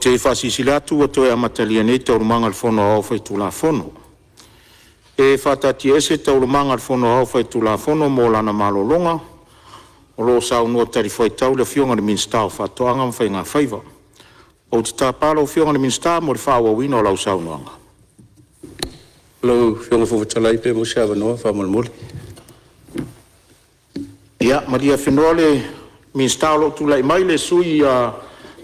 te whasisila atu o toe amatalia nei te urumanga le whono au whai tula whono. E whatati ese te urumanga le whono au whai tula whono mō lana malolonga, o lo sau noa tari whai tau le whionga le minsta o whatoanga mwhai ngā whaiva. O te tāparo o whionga le minsta mo le whaua wina o lau sau noanga. Lau whionga whawhatalai pe mo siawa noa whamalmoli. Ia, maria whenua le minsta o lo tula i mai le sui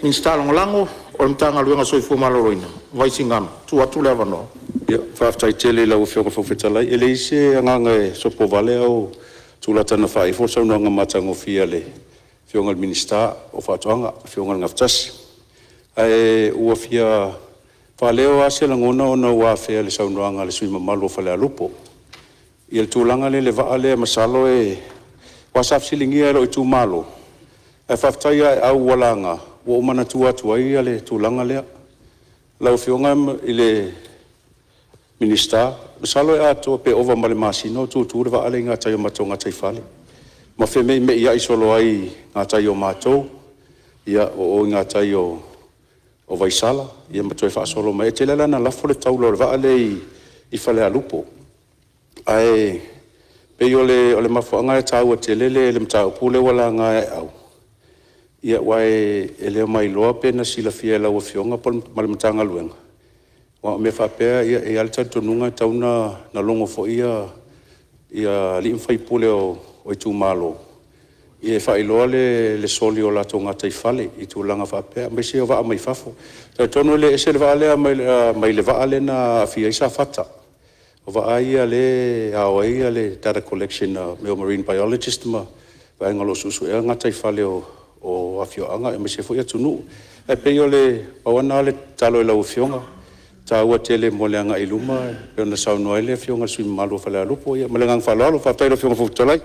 minsta lango o le mtanga luenga soifua maloroina. Vaisi ngana, tu atu le avanoa. Ia, whaafitai tele lau whionga whawhatalai. Ele ise anganga e sopo vale au tula tana whae. Fo sau noanga matango fia le whionga le minsta o whatoanga, whionga le ngaftasi. Ai ua fia whaleo ase langona o na ua fea le sau noanga le sui mamalo whale alupo. Ia le tūlanga le vaa le masalo e wasaf silingia lo i tū malo. E whaftai ai au walanga. Wa umana tua ai le tūlanga lea. Lau whionga i le minista. Masalo e ato pe ova male masino tūtūre wa ale ngā tai o matou ngā tai whale. Ma whe me ia isolo ai ngā tai o matou. Ia o ngā tai o vaisala. Ia matou e whaasolo mai. E te lela na lafo le taulo le wa ale i whale alupo. Ai pe o le mafuanga e tau a te lele le mtau pule wala ngā e au. Ia wai e leo mai loa pe na sila fia lau a whionga pol malimtanga luenga. Wa me whapea ia e alta tonunga tau na longo fo ia li mwhai pule o i tū malo. Ia e whailoa le soli o lato ngā tai whale i tū langa whapea. Mai se o waa mai whafo. Tau tonu le ese le waa lea mai le waa le na fia isa whata. O waa ia le awa ia le data collection me o marine biologist ma vai ngalo susu e ngā tai whale o awhioanga e mai se fo ia tunu. E pei o le awana le talo e lau whionga. Ta ua tele mo le anga iluma pe ona sau noa le whionga sui malo whale alupo ia. Ma le ngang whalalo whaftai lo whionga whaftalai.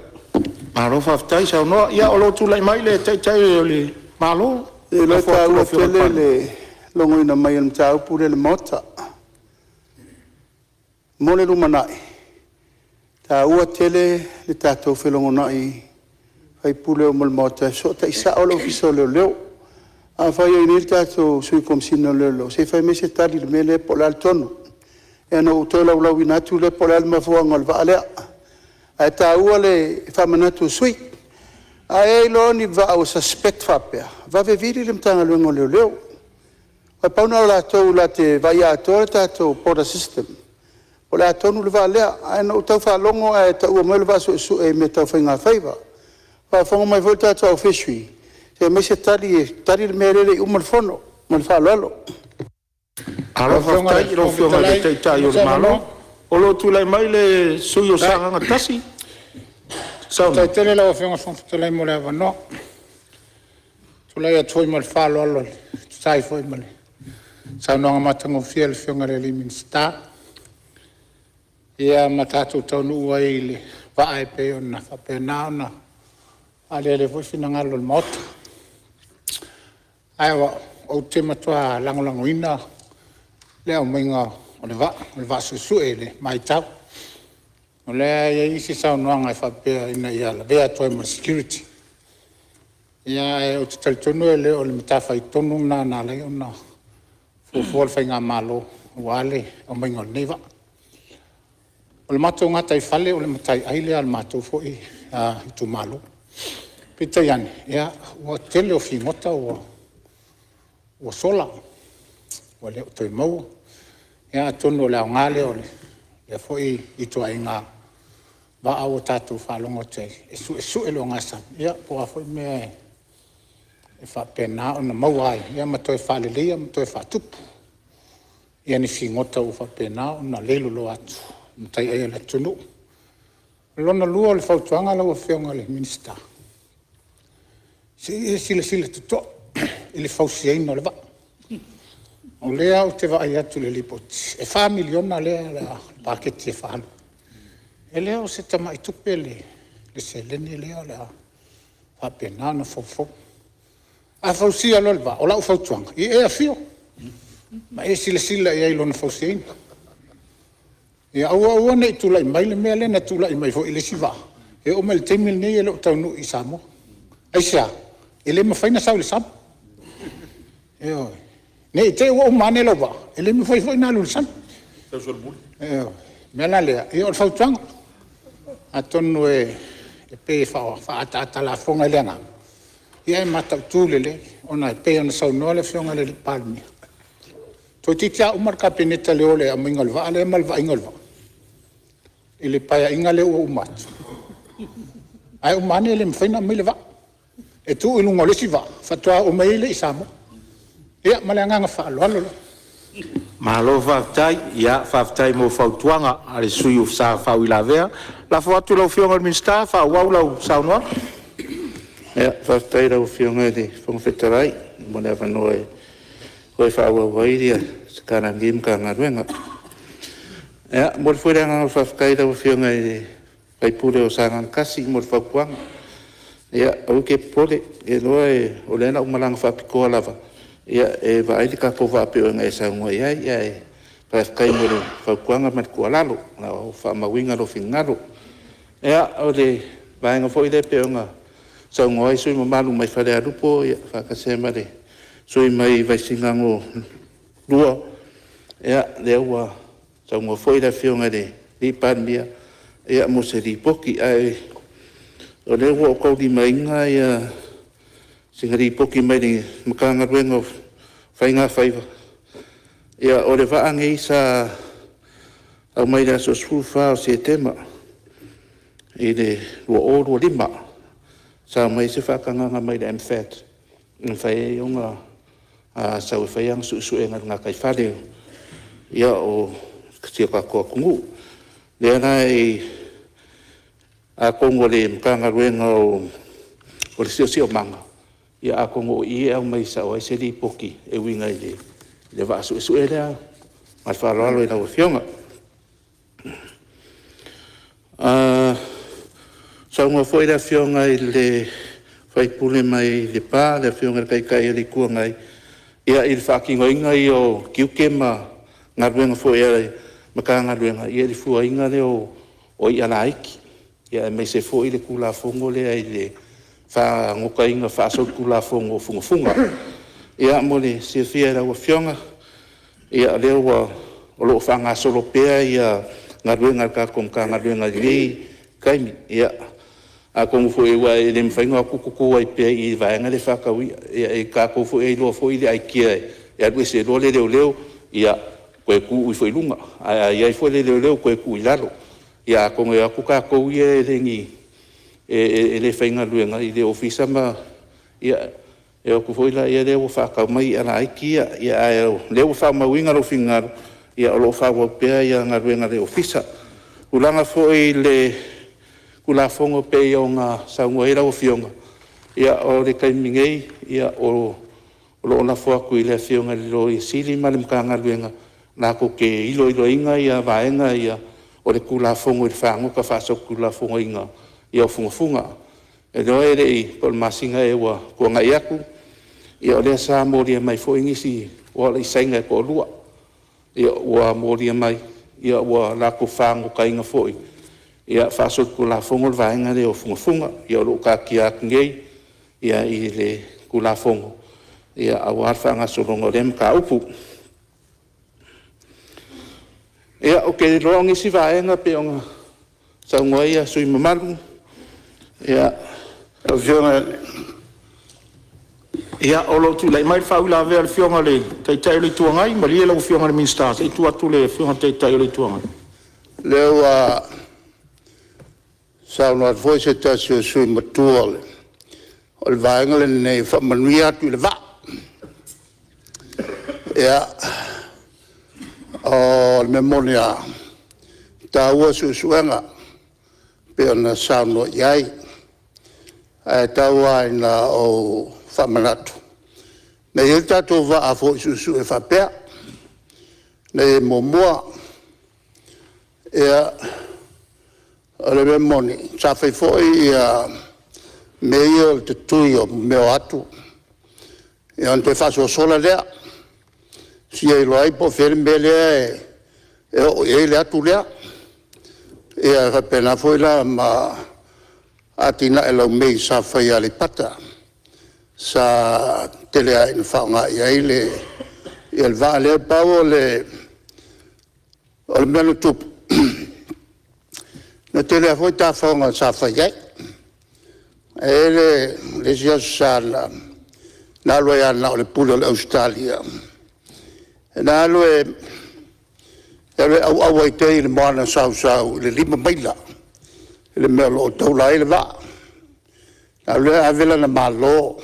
Malo whaftai sau noa. Ia o lo tūlai mai le tai o le malo. E lo ta ua tele le longo ina mai am tau pure le mota. Mo le lumanai. Ta ua tele le tātou whelongo nai. Fai pule o mota so ta isa o lo fiso leo. A fai e nil tātou sui komsina leo. Se fai me se tali le mele po la tonu. E no uto la ula winatu le po la mafuanga le vaalea. A ta ua le whamanatu sui. A e lo ni va o suspect whapea. Va ve viri le mtanga luengo leo. Fai pauna la tau la te vai a tōre tātou border system. O la tonu le vaalea. A no tau whalongo e ta ua mwele va su e me tau whainga whaiva. Fa fongo mai volta to officially. Se me se tali mere le umar fono, mal fa lolo. Alo whaftai ro whionga le teitai o le malo. O lo tūlai mai le sui o sanga tasi. Tai tele la whionga whaftalai mo le avano. Tūlai a toi mal fa lolo. Tai foi male. Sa noanga matango fia le whionga le minsta. Ia matatu taunu ua i le vae pe o na whapena ona. Ale le foi fina ngalo le mota. Ai wa o te matua langolango ina. Lea o mainga o le va susu e le mai tau. O lea ia isi sao noanga e whapea ina ia la vea toi ma security. Ia e o te talitonu e le o le matafa i tonu na lei o na fuafual whainga malo o ale o mainga o le neva. O le matou ngata i whale o le matai aile al matou fo i tu malo. Pita iane, ia, ua tele o fingota ua sola, ua leo toi maua. Ia tonu o leo ngale o le foi i tua inga va au tātou whalongo te e su e lo ngasa. Ia, poa foi mea e whapena o na maua ai. Ia, ma toi whalelia, ma toi whatupu. Ia ni fingota o whapena o na lelo lo atu. Ma tai ai la tunu. Lona lua o le whautuanga lau a whionga le minista. Sila tuto, ili fausiaina le va. O lea o te vai atu le lipoti. E wha miliona lea le paketi e whahalu. E lea o se tamai tupe le se lene lea le whapena na fau. A fausia lo le va, o lau fautuanga. I e a fio. Ma e sila e ailo na fausiaina. E aua nei tula i mai le mea le na tula i mai fo ile si va. E o mele teimil nei e lo taunu i Samoa. Aisha. Ele me fai na sau le sapo. E oi. Ne te o mane lova. Ele me foi na lulsan. Me la le. E o fautang. Atonu e pe fa ata la fonga le nga. Ia mata tulele ona pe ona sa no le fonga le palmi. To titia umar kapineta le ole a mingal va ale mal va ingol va. Ele paia ingale o umat. Ai o mane le mfina mile va. E tu ilungo le si va. Fatua o meile isamo. Ia malanga fa lo. Malo faafetai, ia faafetai mo fautuanga a le sui o sa fauila vea. La foatu lau fionga minsta, fauau lau saunoa. Ia, faafetai lau fionga de whangwhetarai. Mone awhanoe koe whaauawairia, sakana ngim ka ngaruenga. Ia, mole fuiranga faafetai lau fionga de paipure o sangan kasi, mole whaupuanga. Ia, au ke pole, e loa e o lena umalanga whapikoa lava. Ia, e vai te kako whapeo ngai sa ngoi ia e paefkai moro whaukuanga mat kua lalo, na o whamawinga lo whingaro. Ia, o le vaenga fo i le peonga sa ngoi sui mamalu mai whare arupo, ia whakasema le sui mai vaisingango lua. Ia, le ua sa ngoi fo i le whionga le li panmia, ia mo se li poki ai o le ua o kauri mainga ia singari poki mai ni makanga ruenga whainga whaiva. Ia o le vaange isa au mai rea so sfufa o se tema. I le lua o lua lima. Sa mai se whakanganga mai le MFAT. Nga whai e onga sa ue whaiang su e ngā kai whaleo. Ia o tia kakoa kungu. Le ana e a kongo le makanga ruenga o le sio manga. Ia a kongo i au mai sa o se li poki e winga i le vasu su e lea mai whalalo i lau fionga. Sa unga foi la fionga i le whaipule mai le pā, le fionga le kai e le kua ngai. Ia i le whakingo inga i o kiukema ngā ruenga foi e maka ngā ruenga. Ia le fua inga le o i ala aiki. Ia mai se foi le kula fongo le ai le fa ngoka inga fa so kula fongo funga ia mole se fia la fionga ia le wa o lo fa nga solo pea ia ngaruenga ka kom ka ngaruenga li kaimi ia a como foi wa ele me fainga kuku ai pe i vai nga le fa ka wi ia e ka ko foi lo foi le ai kia ia du se lo le leo ia ko ku foi lunga ia foi le leo ko ku ilalo ia como ia ku ka ko ia le ngi e le whainga luenga i le ofisa ma ia e o kufoila ia le o whaka mai ana aikia ia le o whamawinga lo whingaro ia o lo whawapea ia ngā luenga le ofisa ulanga fo i le kula fongo pe i o ngā saungoera o fionga ia o le kaimingei ia o lo na fuaku i le fionga le lo i sili ma le mka ngā luenga nā ko ke ilo inga ia vaenga ia o le kula fongo i le whangoka whaso kula fongo inga ia o funga. E doa ere i pol masinga e wa kua ngai aku. Ia o lea sa moria mai fo ingisi o ala isainga e ko lua. Ia ua moria mai. Ia ua lako whango ka inga foi. Ia whasot ko la fongo le vaenga le o funga. Ia o lo ka ki ak ngei. Ia i le ko la fongo. Ia awar whanga solongo lem ka upu. Ia o ke roongi si vaenga pe onga sa ngoia sui mamalu. Ia, o fionga, Ia o lo tu lai mai whaula vea le fionga le teitai le tuangai, ma lia lau fionga le ministers, e tu atu le fionga teitai le tuangai. leo sauna foi se tasio sui matua le. O le vaenga le nei whamanui atu le va. Ia, o le memonia ta ua susuenga pe ona sauna iai. Ai taua ina o whamanatu. Nei il tatou va a fo susu e whapea. Nei momua. Ia o le memoni. Sa whai foi mei o te tui o meo atu. Ia on te whaso sola lea. Sia i loai po where me lea e le atu lea. Ia whapena foi la ma atina e lau mei sa whai ale pata. Sa tele ai na whaonga i aile ia le vaa lea pau o le mea no tupu. Na te lea foi tāwhaonga sa whaiai. E le sia sa na aloe ana o le pule o le Australia. E na aloe au ai te le moana sau le 5 maila. Le mea lo taula e le vaa. Na aloe avela na malo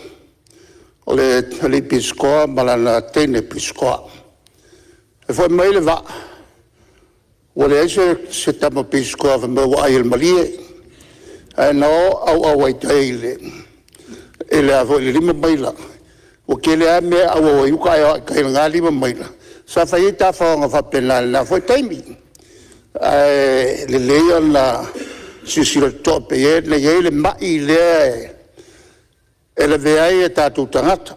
o le piskoa malana tene piskoa. E foi mai le vaa. O le se tama piskoa fa me wa ai le malie. E no au ai te ele a foi le 5 maila. O ke le ame au ai uka kai ngā 5 maila. Sa fai ta whaonga whapena na foi taimi. Le lea na sisira tope e na le mai le e le veai e tātou tangata.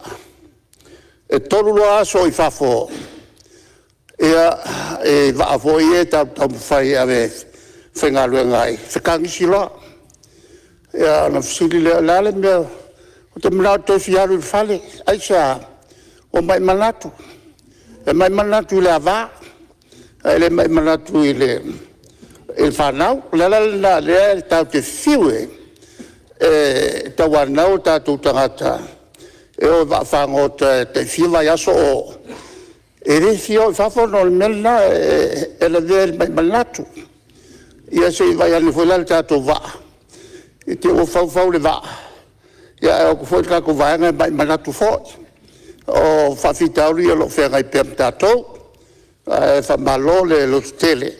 E tolu loa aso i whafo. E waafoi e tātou whai ave whengalua ngai. Whekangisi loa. Ia na fsili lale mea. O te mnau Tofi aru i whale. Aisa o mai manatu. E mai manatu i le avā. E le mai manatu i le whanau. Lala na lea tau te whiue. E tawanau tātou tangata. E o whango te whiwai aso o. E re whio i whawhono le mena e la vea mai manatu. Ia se i vai ane whailale tātou wā. I te o whau le wā. Ia e o ku whoi kako vaenga mai manatu whoi. O whawhitauri e lo whengai pēm tātou. E whamalo le Lautele.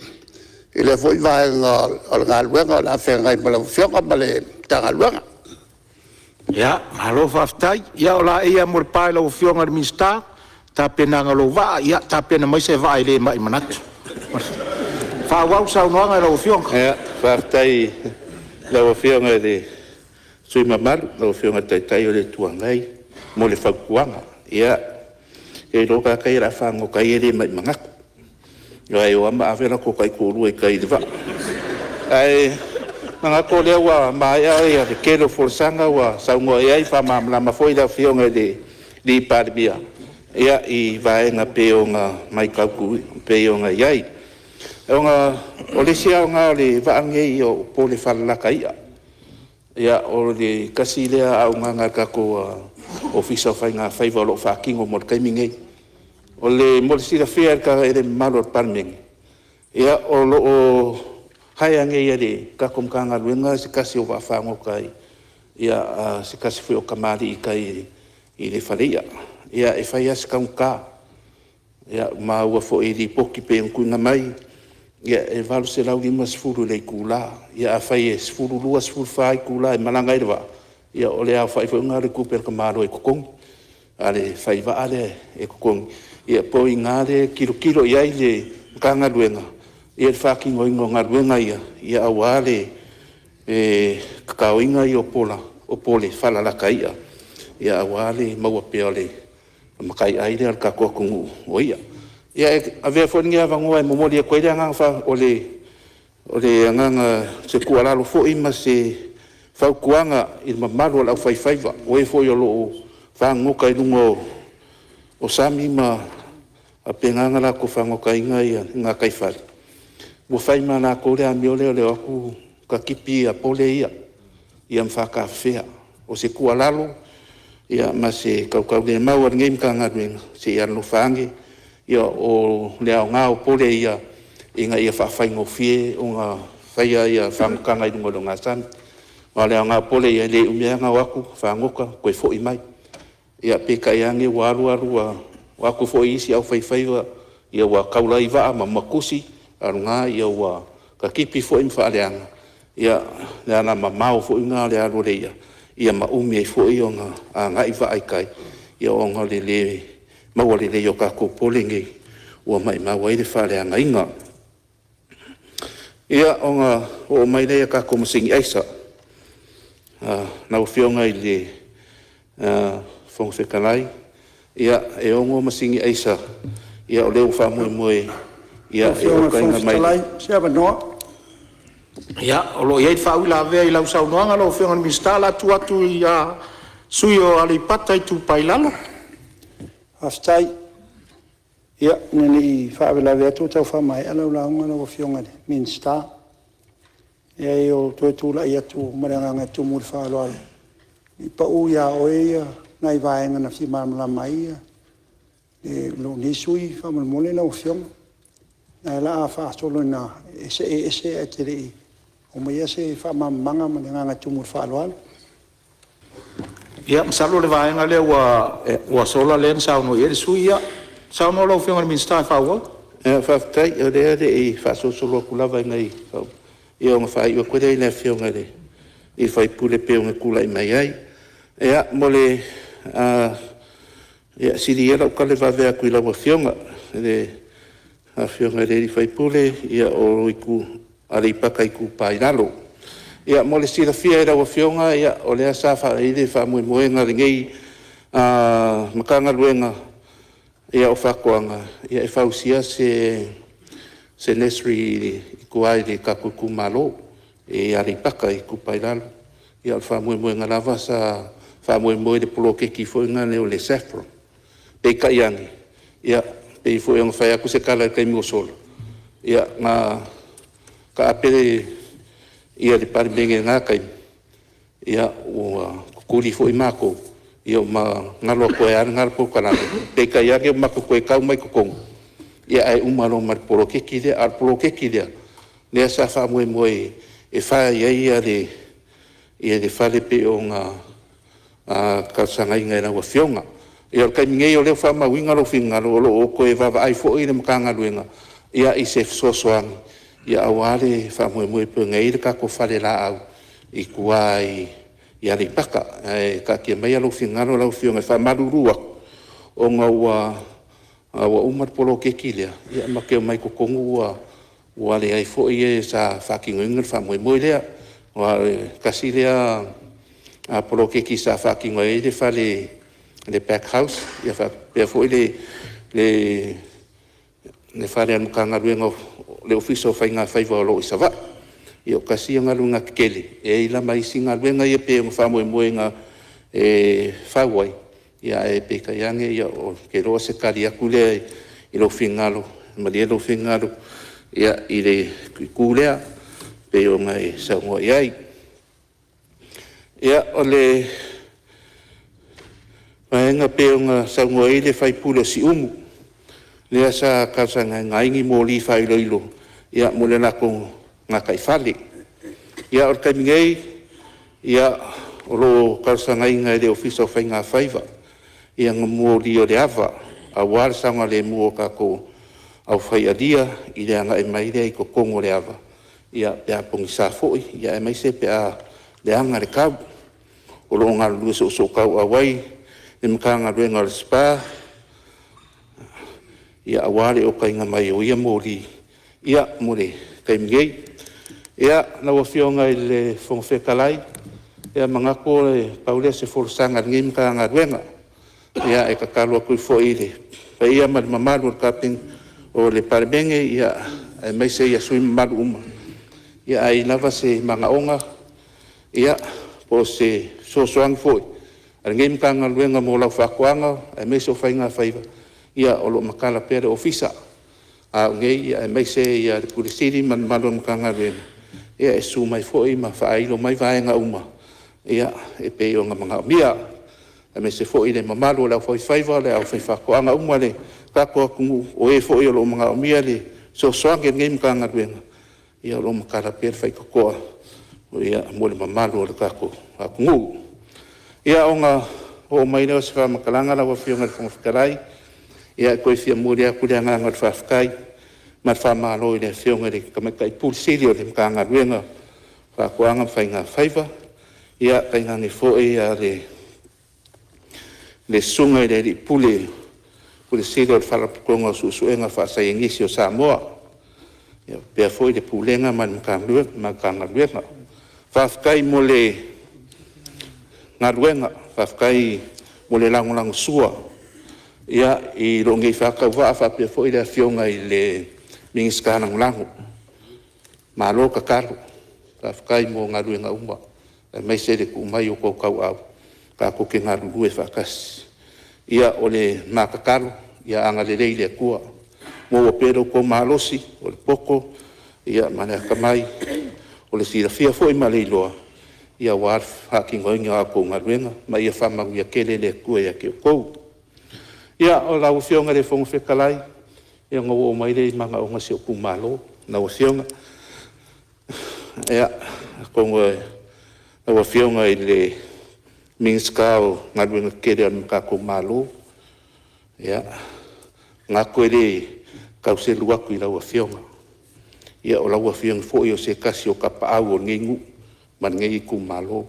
I le whoi vaenga o ngā luenga o la whengai ma la whionga ma le tanga luenga. Ia, malo whaftai. Ia o la ea mo le pae lau whionga le minsta. Ta penanga lo va, ia ta pena mai se vai le mai manatu. Whawau sau noanga lau whionga. Ia, whaftai lau whionga le sui mamaru, lau whionga taitai o le tuangai, mo le whaukuanga. Ia, e roka kai ra whango kai e le mai mangaku. Ia e o ama awera ko kai kōrua i kai le va. Ai, mangako lea wa mai ai a le kelo forsanga wa saungo e ai whamamlama foi lau whionga le Palemene. Ia i vaenga peonga mai kauku peonga iai. O le sia o ngā le vaange i o po le whalalaka ia. Ia o le kasi lea au ngā kako ofisa o whai ngā whaiva o lo whakingo mo le kaimingei. O le mo le sira whea ka e le malo o Palemene. Ia o lo o haiange ia le kako mkanga luenga se kasi o whafango kai. Ia se kasi whi o kamari i kai i le whalia. Ia e whai as kaunka. Ia maua fo e li poki pe nguna mai. Ia e valu se lau 5 sefuru le kula. Ia a whai e sefuru 2 sefuru whai kula e malanga i rewa. Ia o le au whai whaunga le kuper ka maro e kukong. A le whai wa ale e kukong. Ia po i ngā le kilo iai le mkanga luenga. Ia le whakingo ingo ngā luenga ia. Ia au ale e kakao inga i o pola. O pole whalalaka ia. Ia au ale maua peo le. Makai aile al kako kungu oia. Ia a vea fōninga vangoa e momori a koerea nganga o le nganga se kualalo fo ima se whaukuanga i mamaru al au whaiwhaiva. O e fo i o loo whangoka i lungo o sami ma a penganga la ko whangoka inga i ngā kaifari. Mo whaima nā kōrea mi ole o le aku ka kipi a pole ia. Ia mwhaka whea. O se kualalo ia ma se kaukau le mau ar ngei mkanga ruenga se ia no whange ia o leo ngā o pole ia inga ia whawhaingo fie o ngā whaia ia whamukanga i rungo lo ngā san ma leo ngā pole ia le umeanga waku whangoka koe fo i mai ia peka iange wa aru waku fo isi au whaiwhaiwa ia wa kaula i waa ma makusi aru ngā ia wa ka kipi fo i mwhaaleanga ia lea na mamau fo i ngā le aru le ia maumi e fo i o ngā iwa ai kai. Ia o ngā le maua le o kako polengi ua mai maua i le whare anga inga. Ia o ngā o mai lea kako masingi aisa. Nau whionga i le whongwhekalai. Ia e o ngō masingi aisa. Ia o leo whamui moe. Ia e o kainga mai. Siapa noa? Ia, o lo iei whau la vea i lau sau noanga lo whionga minsta la atu i sui o alipata i tu pai lalo. Aftai. Ia, nani whaawela vea tō tau whamai alau launga na wafionga ne, minister. Ia e o tō tūla ia tō maranganga tō mūri whaaloalo. I pa u ia oe ia, nai vaenga na whi maramala mai ia. E lo nisui whamalmole na wafionga. Nai la a whaasolo na ese e te rei. O mai ese whamamanga maranganga tō mūri whaaloalo. Ia, masalo le vaenga le ua sola len sauno ia le sui ia. Sauno lau whionga le minister whaua? Whaftai, o rea de i whaasosolo kulawa ngai. I o ngā whai ua koe i le whionga le. I whai pule peo ngā kula i mai ai. Ea, mole, siri era o kale wawea kui lawa whionga. Le whionga le i whai pule, ia o iku aripaka iku painalo. Ia, mole sira fia era wa whionga, ia o lea sa wha i le wha mui moenga ringei makanga luenga. Ia o whakoanga, ia e whausia se nesri i kuai le kakuku malo, e aripaka i kupailalo. Ia o whamue ngā lava sa whamue le polo ke ki fwinga leo le saffron. Pei ka iangi, ia pei fwinga whai aku se kala kai mua solo. Ia ngā ka apere ia le Palemene ngā kai, ia o kukuri fwoi mako. Ia ngalo koe ar ngal po kanale te kai ake mako koe kau mai kokong ia ai umaro mar polo ke kile ar polo ke kile le sa fa mo e fa ia le fa le pe o nga ka sanga inga na wa fionga ia kai ngei o le fa ma winga lo finga lo koe va ai fo ina mkanga luenga ia i se so soang ia awale fa mo pe ngei ka ko fa le la au i kuai ia ri paka ka ki mai alo fingaro lau fionga fa marurua o nga wa umar polo ke kilia ia ma ke mai ko kongu wa le ai fo ia sa fucking ngel fa moi lea wa kasilia a polo ke ki sa fucking ngoi le fa le pack house ia fa pe fo le fa le mkanga luenga le ofiso fa inga fa lo isava Ia kasi nga lunga kele e ila mai singa luenga ia pe fa mo nga whawai ia e pe ka yange ia o ke roa se kari akule i lo fingalo malia lo fingalo ia i le kulea pe o ngai sa ngo iai ia o le nga pe o nga sa ngo i le fai pule si umu le sa ka sa ngai ngi mo li fai lo ilo ia mo le na ko ngā kai whale. Ia or kai mingei, ia o lo karsangai ngai le ofisa o whai ngā whaiva. Ia ngā mua li o le awa, a wāre sanga le mua ka ko au whai adia, i le anga e mai rea i ko kongo le awa. Ia pia pongi sa foi, ia e mai se pia le anga le kau. O lo ngā lua so kau awai, le mkanga ruenga le spa. Ia a wāre o kai ngā mai o ia mo li. Ia mo le kai mingei. Ia na wa fionga i le whongwhekalai, ia mangako le paulea se wholesanga ngim ka ngā ruenga, ia e kakalua kui fo i le. Pa ia mamalu o kaping o le Palemene, ia e meise ia sui mamalu uma. Ia ai lava se mangaonga, ia po se sosoang foi. Ar ngim ka ngā ruenga mo lau whakuanga, e meise o whainga whaiva, ia o lo makala pere ofisa. A ngei ia e meise ia le pulisiri mamalu o ka ngā ruenga. Ia e su mai foi ma whaailo mai vaenga uma. Ia e peo nga mga mia. E me se foi le mamalu lau foi whaiva le au whaifakoanga uma le kakoa kungu o e foi o lo mga mia le so soange ngei mkanga ruenga. Ia lo makara pere whaikakoa. Ia mo le mamalu le kako a kungu. Ia o nga o mai leo se whamakalanga lau a whionga le whangawhikarai. Ia e koe whia muri a kule anga ngat whawhikai. Ma whamalo i le whionga le kamakai pulsirio le mkanga ruenga whakuanga whainga whaiva. Ia kai ngangi fo e a le sunga i le pulsirio le wharapukonga susuenga whaasai ngisi o Samoa. Ia pia fo i le pulenga ma mkanga ruenga. Whawhikai mo le ngā ruenga, whawhikai mo le langolango sua. Ia i rongi whakau whapia fo i le whionga i le mingis kānang lango. Malo ka karo. Ka whakai mo ngā ruenga uma. E mai se le kumai o kau au. Ka koke ngā ruru e whakasi. Ia o le mākakaro. Ia anga le rei le kua. mo pero ko malosi o le poko ia mana kamai o le sira fia foi maliloa ia war haki ngoinga ko ngaruenga ma ia fama ia kele le ku ia ke ko ia o la ufionga le fonga fekalai ia ngo o mai le manga o ngasi ku malo na ufionga ia ko na ufionga le minskao ngaruenga kele an ka ku malo ia ngako ele kau se lua ku ila ufionga ia o la ufionga fo io se kasi o kapa au o ngingu man ngai ku malo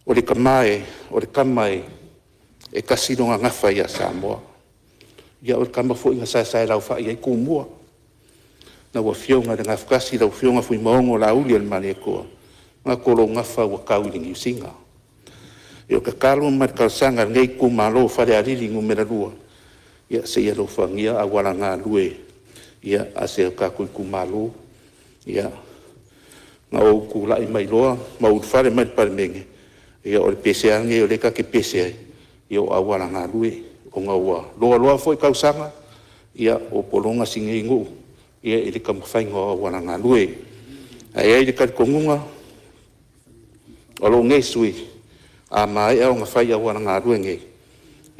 o le kamai e kasi no nga fa ia Samoa ia o kama fo inga sa lau fa ia ku mua na wa fionga nga kasi lau fionga fu maongo la uli al mane ko nga kolo nga fa wa kau ni singa yo ka kalu mar ka sanga ngai ku malo fa le ali ngu mera lua ia se ia lo fa ngia a wala nga lue ia a se ka ku malo ia na o ku la i mai loa ma u fa le mai Palemene ia o le pese ange o le ka ke pese ia o awala ngā lue o ngā ua loa foi kausanga ia o polonga singe ingu ia i le kamawhainga o awala ngā lue ai ai le karikongunga o lo ngai sui a mai au ngā whai awala ngā lue ngai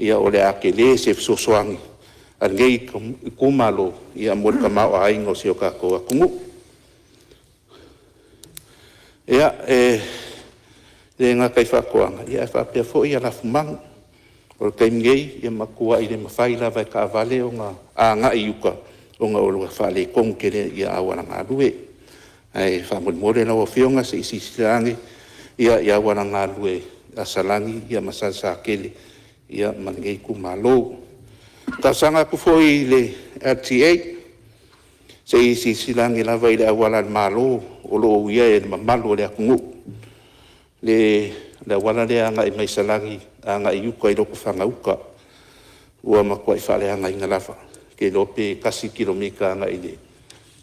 ia o le ake le se fisosoangi an ngai kumalo ia mo le kamau a ingo se o kako a kungu ia le ngā kai whakoanga ia whapea fo ia la fumang o kai ngei ia makua i le mawhai la vai ka vale o ngā ngā iuka o ngā olu whale kong kere ia awana ngā lue ai whamon mole na o fionga se isi sirangi ia awana ngā lue a salangi ia masasa kele ia mangei ku malo ta sanga ku fo i le RTA se isi sirangi la vai le awana malo o lo ia e mamalo le akungu le wala le anga i mai salangi anga i uka i loko whangauka ua makua i whale anga i ngalafa ke lope kasi kilomika anga i le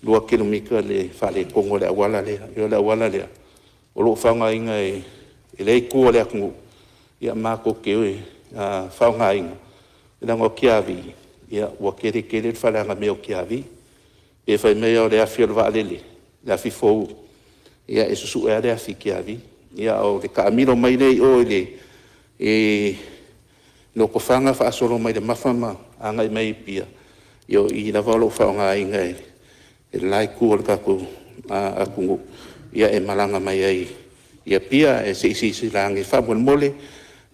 2 kilomika le whale kongo le awala lea i le awala lea o lo whanga inga i le kua le akungu ia mako ke oe whanga inga i lango kiavi ia ua kere le whale anga meo kiavi e whai mea o le awhia le waalele le awhi fōu ia e susu e le awhi kiavi ia o le kaamilo mai nei o le no ko fanga fa solo mai de mafama anga mai pia yo i la valo fa nga inga e lai ku o ka ku a kungu ia e malanga mai ai ia pia e si langi fa bon mole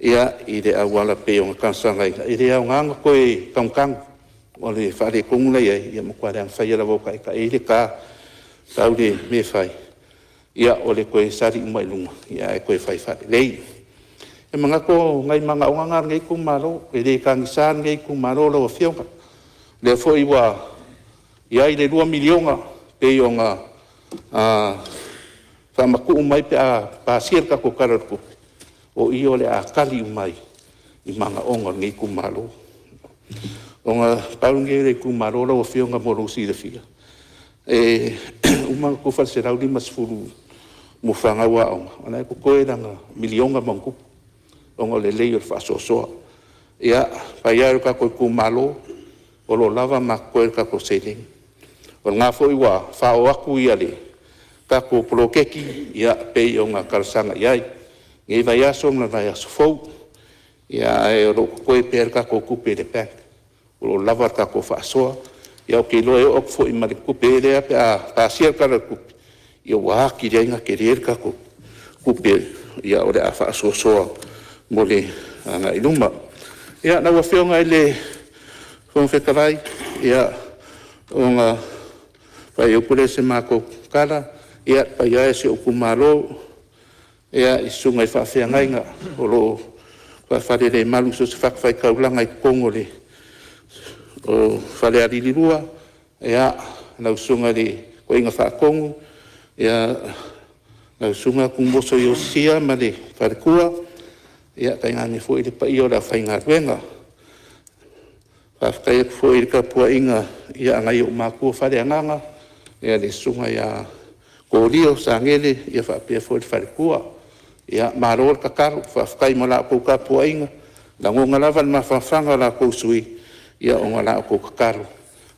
ia i de awala pe o ka sanga i de nga ko e kang o le fa le kungu nei ia mo kwa dan fa ia la voka ka e le ka taude me fai ia o le koe sari umai lunga ia e koe fai fai lei e mga ko ngai mga ongangar ngai kumaro e le kangisan ngai kumaro lo fionga le foi wa ia i le 2 milionga pe yonga famaku umai pe a pasir ka ko kararku o io le a kali umai i mga ongar ngai kumaro onga paunge le kumaro lo fionga mo lo si de fia e uma ko fa serau di masfuru mo fanga wa ona ko ko era nga milionga mangu ongo le lei fa so ia pa ia ka ko malo o lo lava ma ko ka ko seling o nga foi wa fa o aku ia le ka ko prokeki ia pe o nga kalsanga ia ngai vai aso na vai aso fo ia e ro ko per ka ko kupe de pack o lo lava ka ko fa so ia o ke lo e o fo i ma kupe le pa sia ka kupe ia wa ki renga ke rerka ko kupe ia ore a fa so mole anga iluma ia na wa fionga ile fon fekalai ia onga vai o pole se mako kala ia pa ia se o kumalo ia isunga i fa fianga inga o lo fa fa de malu so se fa fa kaulanga i kongole o fa le ali lua ia na usunga de ko inga fa kongo ia na sunga kumboso yo sia male farkua ia kai ngani foi de pa io la fainga wenga fa kai foi ka pua inga ia ngai o maku fa de nganga ia le sunga ia ko rio sangele ia fa pe foi farkua ia maror ka karu fa kai mala ko ka pua inga la ngonga lava ma fa fanga la ko sui ia o ngala ko kakalo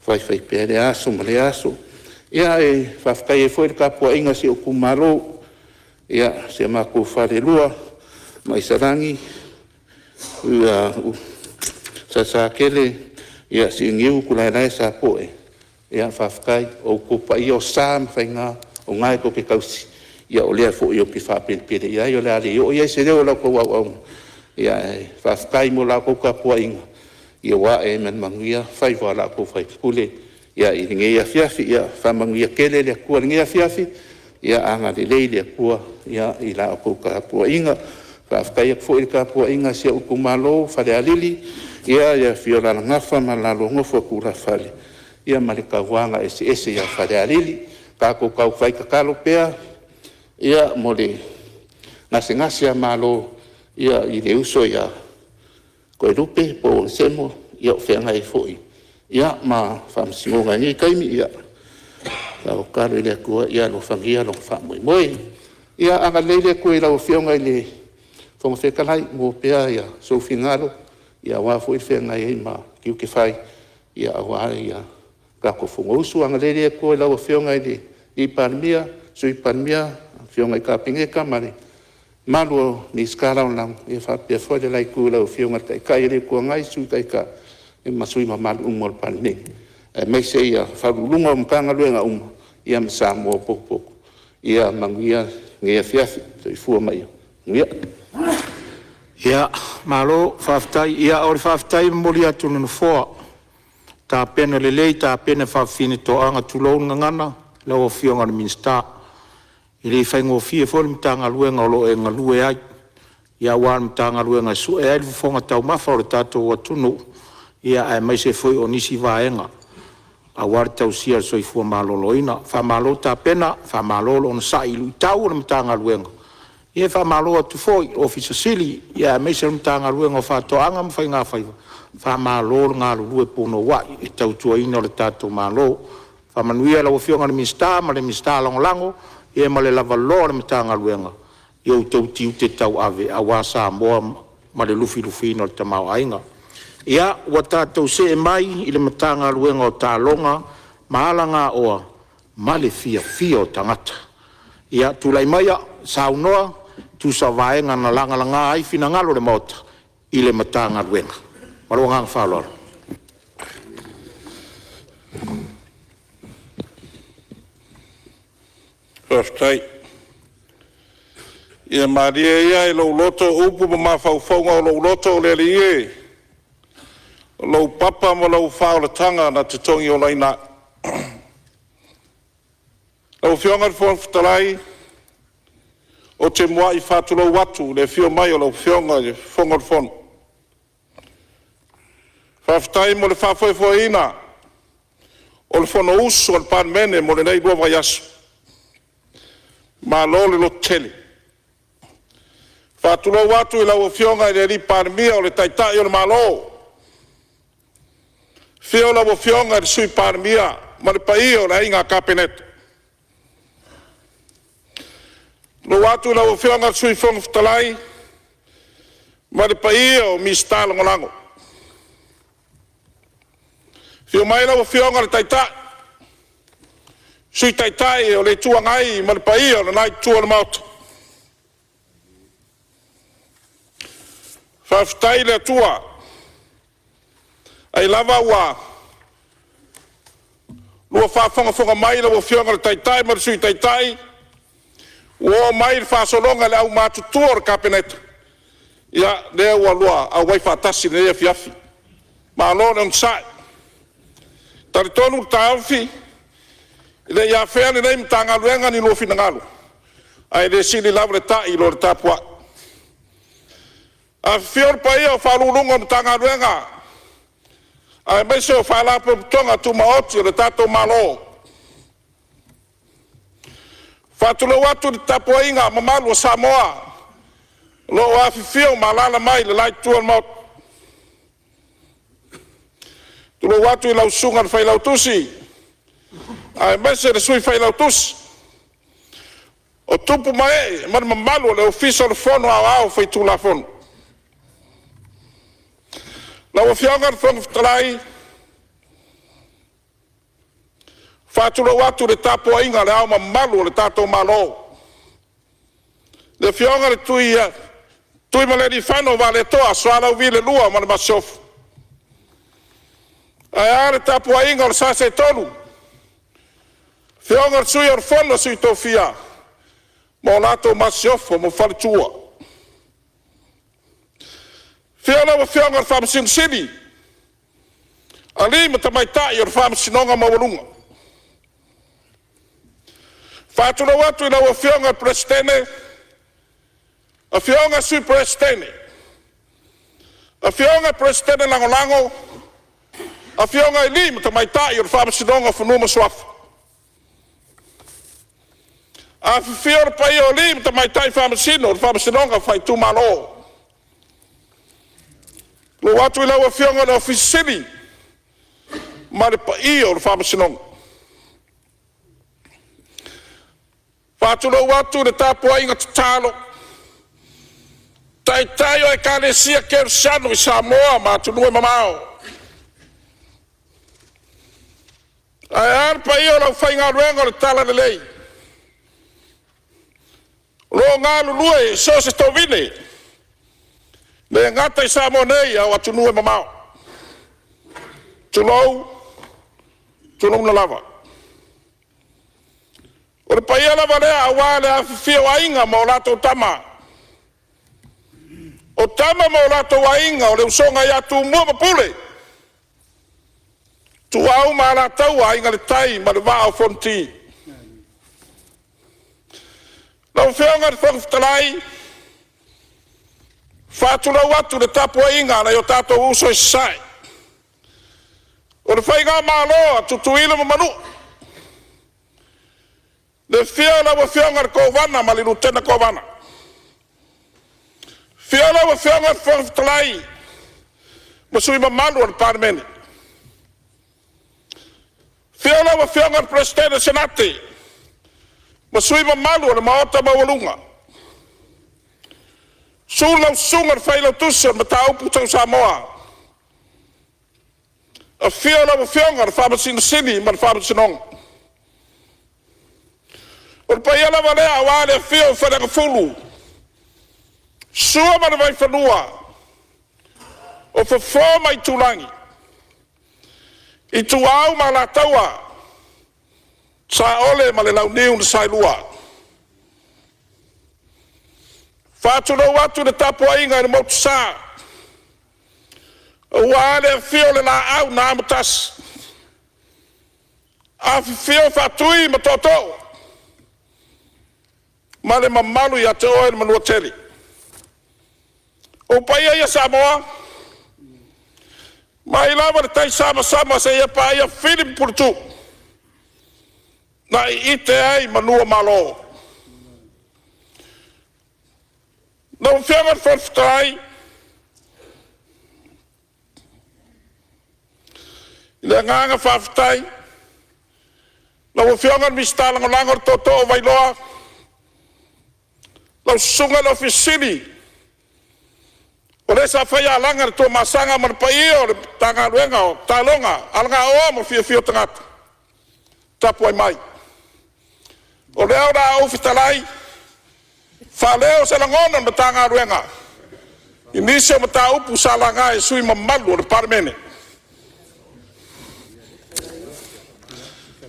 fai pe le aso ma le aso ia e whafkai e foi ka po inga si o kumaro ia se ma ko fare lua mai sarangi ia sa kele ia si ngiu kula lai sa po ia whafkai o ko pa i o sam whainga o ngai ko ke kausi ia o lea fo i o ki whapele ia i o lea le o ia se reo la ko au ia whafkai mo la ko ka po inga ia wa e man manguia fai wa la ko fai pule ia i nge ia fiafi ia fa manguia kele le ku nge ia fiafi ia anga le le ku ia i la ko ka po inga whafkai fo i ka po inga se o kumalo fa le alili ia fiola ngafa ma la lo ngofo ku la fale ia malika wanga ese ia fa le alili ka ko ka fai ka kalo pea ia mole ngase malo ia i le uso ia ko lupe po semo ia fenga e foi ia ma fam singa ni kaimi ia o karo ile ko ia no fangia no fa moi ia anga lele ko ila o fenga ile fo fe kalai mo pea ia so finalo ia wa foi fenga e ma ki ke fai ia wa ia ka ko fo usu anga lele ko ila o fenga ile i parmia so i parmia fenga ka pinge kamari malu ni skala lang e fa pe fo de lai ku la fionga tai kai re ko ngai su tai ka e masui ma mal umol palne e me se ia fa lunga mpanga luenga ia msa mo popo ia mangia ngia fiafi so fu mai ngia ia malo faftai ia or faftai molia tunu fo ta pena le ta pena fa finito anga tulo ngana lo fionga minsta ili faingo fie fol mtanga luenga lo e ngalue ai ia wan mtanga luenga su e ai fonga tau mafa o tato watunu ia ai mai se foi onisi vaenga a war tau sia so i fu maloloina fa malo ta pena fa malolo on sa ilu tau mtanga luenga ia fa malo tu foi office sili ia mai se mtanga luenga fa to anga mfainga fa malo ngalu lue puno wa e tau tuaina o tato malo fa manuia la ofionga ni mista ma le mista lango e male lava lor mtanga luenga eu tau te tau ave awasa mo male lufi no te mau ainga ia wata tau se mai ile mtanga luenga o talonga mahalanga o male fia o tangata ia tulai maia saunoa tu savaenga na langa ai fina ngalo le mota ile mtanga luenga malonga falor First ia maria ia e lo loto upu ma faufonga o lo loto le lie lo papa mo lo Fonotaga na te tongi o laina o fionga fo talai o te moa i fatulo watu le fio mai o lo fionga e fonga fon faftai mo le fafoina o le fono uso o le Palemene mo le nei lua vaiaso ma lo le tele fatulo watu i lau fionga i le li parmia o le taitai o le malo fio lau fionga i le sui parmia ma le pai o le inga kapenet lo watu i lau fionga sui fonga ftalai ma le pai o mista lango fio mai lau fionga le taitai sui taitai o le tuangai ma le pai o le nai tua le mauta faftai le tua ai lava ua lua fafonga mai lau fionga le taitai ma le sui taitai ua mai le fasolonga le au matutua o le kapeneta ia lea ua lua au wai fatasi le fiafi ma alo le onsai taritonu taofi le ia fea ni nei mtangaluenga ni lofi nangalu ai le sili lava le tai lo le tapua a fior pai o falulunga mtangaluenga ai mese o fala po tonga tu maoti le tato malo fatulo watu le tapua inga mamalu Samoa lo a fio malala mai le lai tuan maot tulo watu ila usunga le fai tusi ai mese le sui fai lautus o tupu mai man mamalu le official fono au fai tu la fono lau whionga whangwhitalai, whāturo atu le tapo inga le au mamalu le tato malo. Le whionga le tui maleri whano wa le toa swala uvi lua ma le masofu. Ai are tapo inga le sase tonu. Whionga le sui ar whono sui Tofia. Mo lato masofu mo whalitua. Whiona wa whionga le whamsin sini. Ali ma tamaitai ar whamsinonga mawalunga. Whātuna watu ina wa whionga presidente, a whionga sui presidente, a whionga presidente lango, a whionga ili ma tamaitai ar whamsinonga whanuma swafa. A whiona pai o li ma tamaitai whamsino ar whamsinonga whai tumalo. Lo watu ina wa whionga na ofisini, ma le pai o ar whamsinonga. Whāturo watu le tāpua inga tatalo. Tai o e kālesia kēru sanu I Samoa ma tunua mamao. Ai arpa I o lau whainga ruenga le tala le lei. Lo ngā lulua e so se tovine. Le ngata I Samoa nei au a tunua mamao. Tulou na lava. O le paia lava lea awa le awhia wainga ma o lato tama. O tama ma o lato wainga o le usonga ia tu mua mapule. Tu au ma la tau ainga le tai ma le waa o fonti. Lau whionga le whangwhitalai. Whātula watu le tapua inga na yo tato uso I sai. O le whainga māloa tutuila ma manu. Le whiona wa whionga le kovana ma le lutena kovana. Whiona wa whionga le whangwhitalai. Ma sui ma malu le Palemene. Whiona wa whionga le presidente senate. Ma sui ma malu le maota mawalunga. Sulau sunga le whailau tusa ma taupu tau Samoa. A whiona wa whionga le whamasina sini ma le whamasinonga. O le paia lava lea awa le whio whanaka fulu. Sua ma le vai whanua. O whawha mai tūlangi. I tu au ma la taua. Sa ole ma le lau niu na sailua. Whāturo watu le tapua inga le mautu sa. Awa le whio le la au na amutas. A whio whatui ma toto. Ma le mamalu ia te oe le manua teli. O paia ia Samoa. Ma I lava le tai sama se ia pa ia Philip Purtu. Na I ite ai manua malo. Na whionga le whanwhitai. I le nganga whanwhitai. Na whionga le mistalango langor toto o vailoa. Lau sunga lo fisini. O le sa whaia langa le tō masanga ma le pai o le tanga ruenga o talonga. Alanga oa mo fia tangata. Tapu ai mai. O le au ra au fitalai. Whaleo se langona ma tanga ruenga. Inisio ma ta upu sa langa e sui ma malu o le Palemene.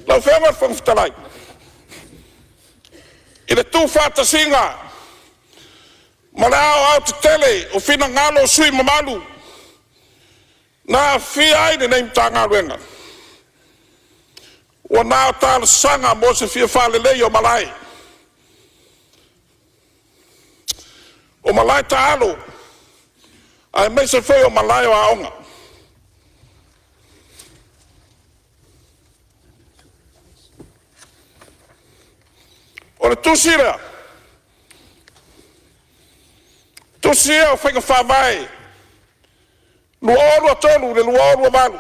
Lau whenga whangfitalai. I le tū whātasinga. Malao au te tele o whina ngalo sui mamalu. Nā whia aine nei mtanga ruenga. O nā tāla sanga mo se whia whalelei o malai. O malai tālo. Ai mei se whai o malai o aonga. O le tūsira. Tusia o whainga whawai. Luaorua tonu le luaorua malu.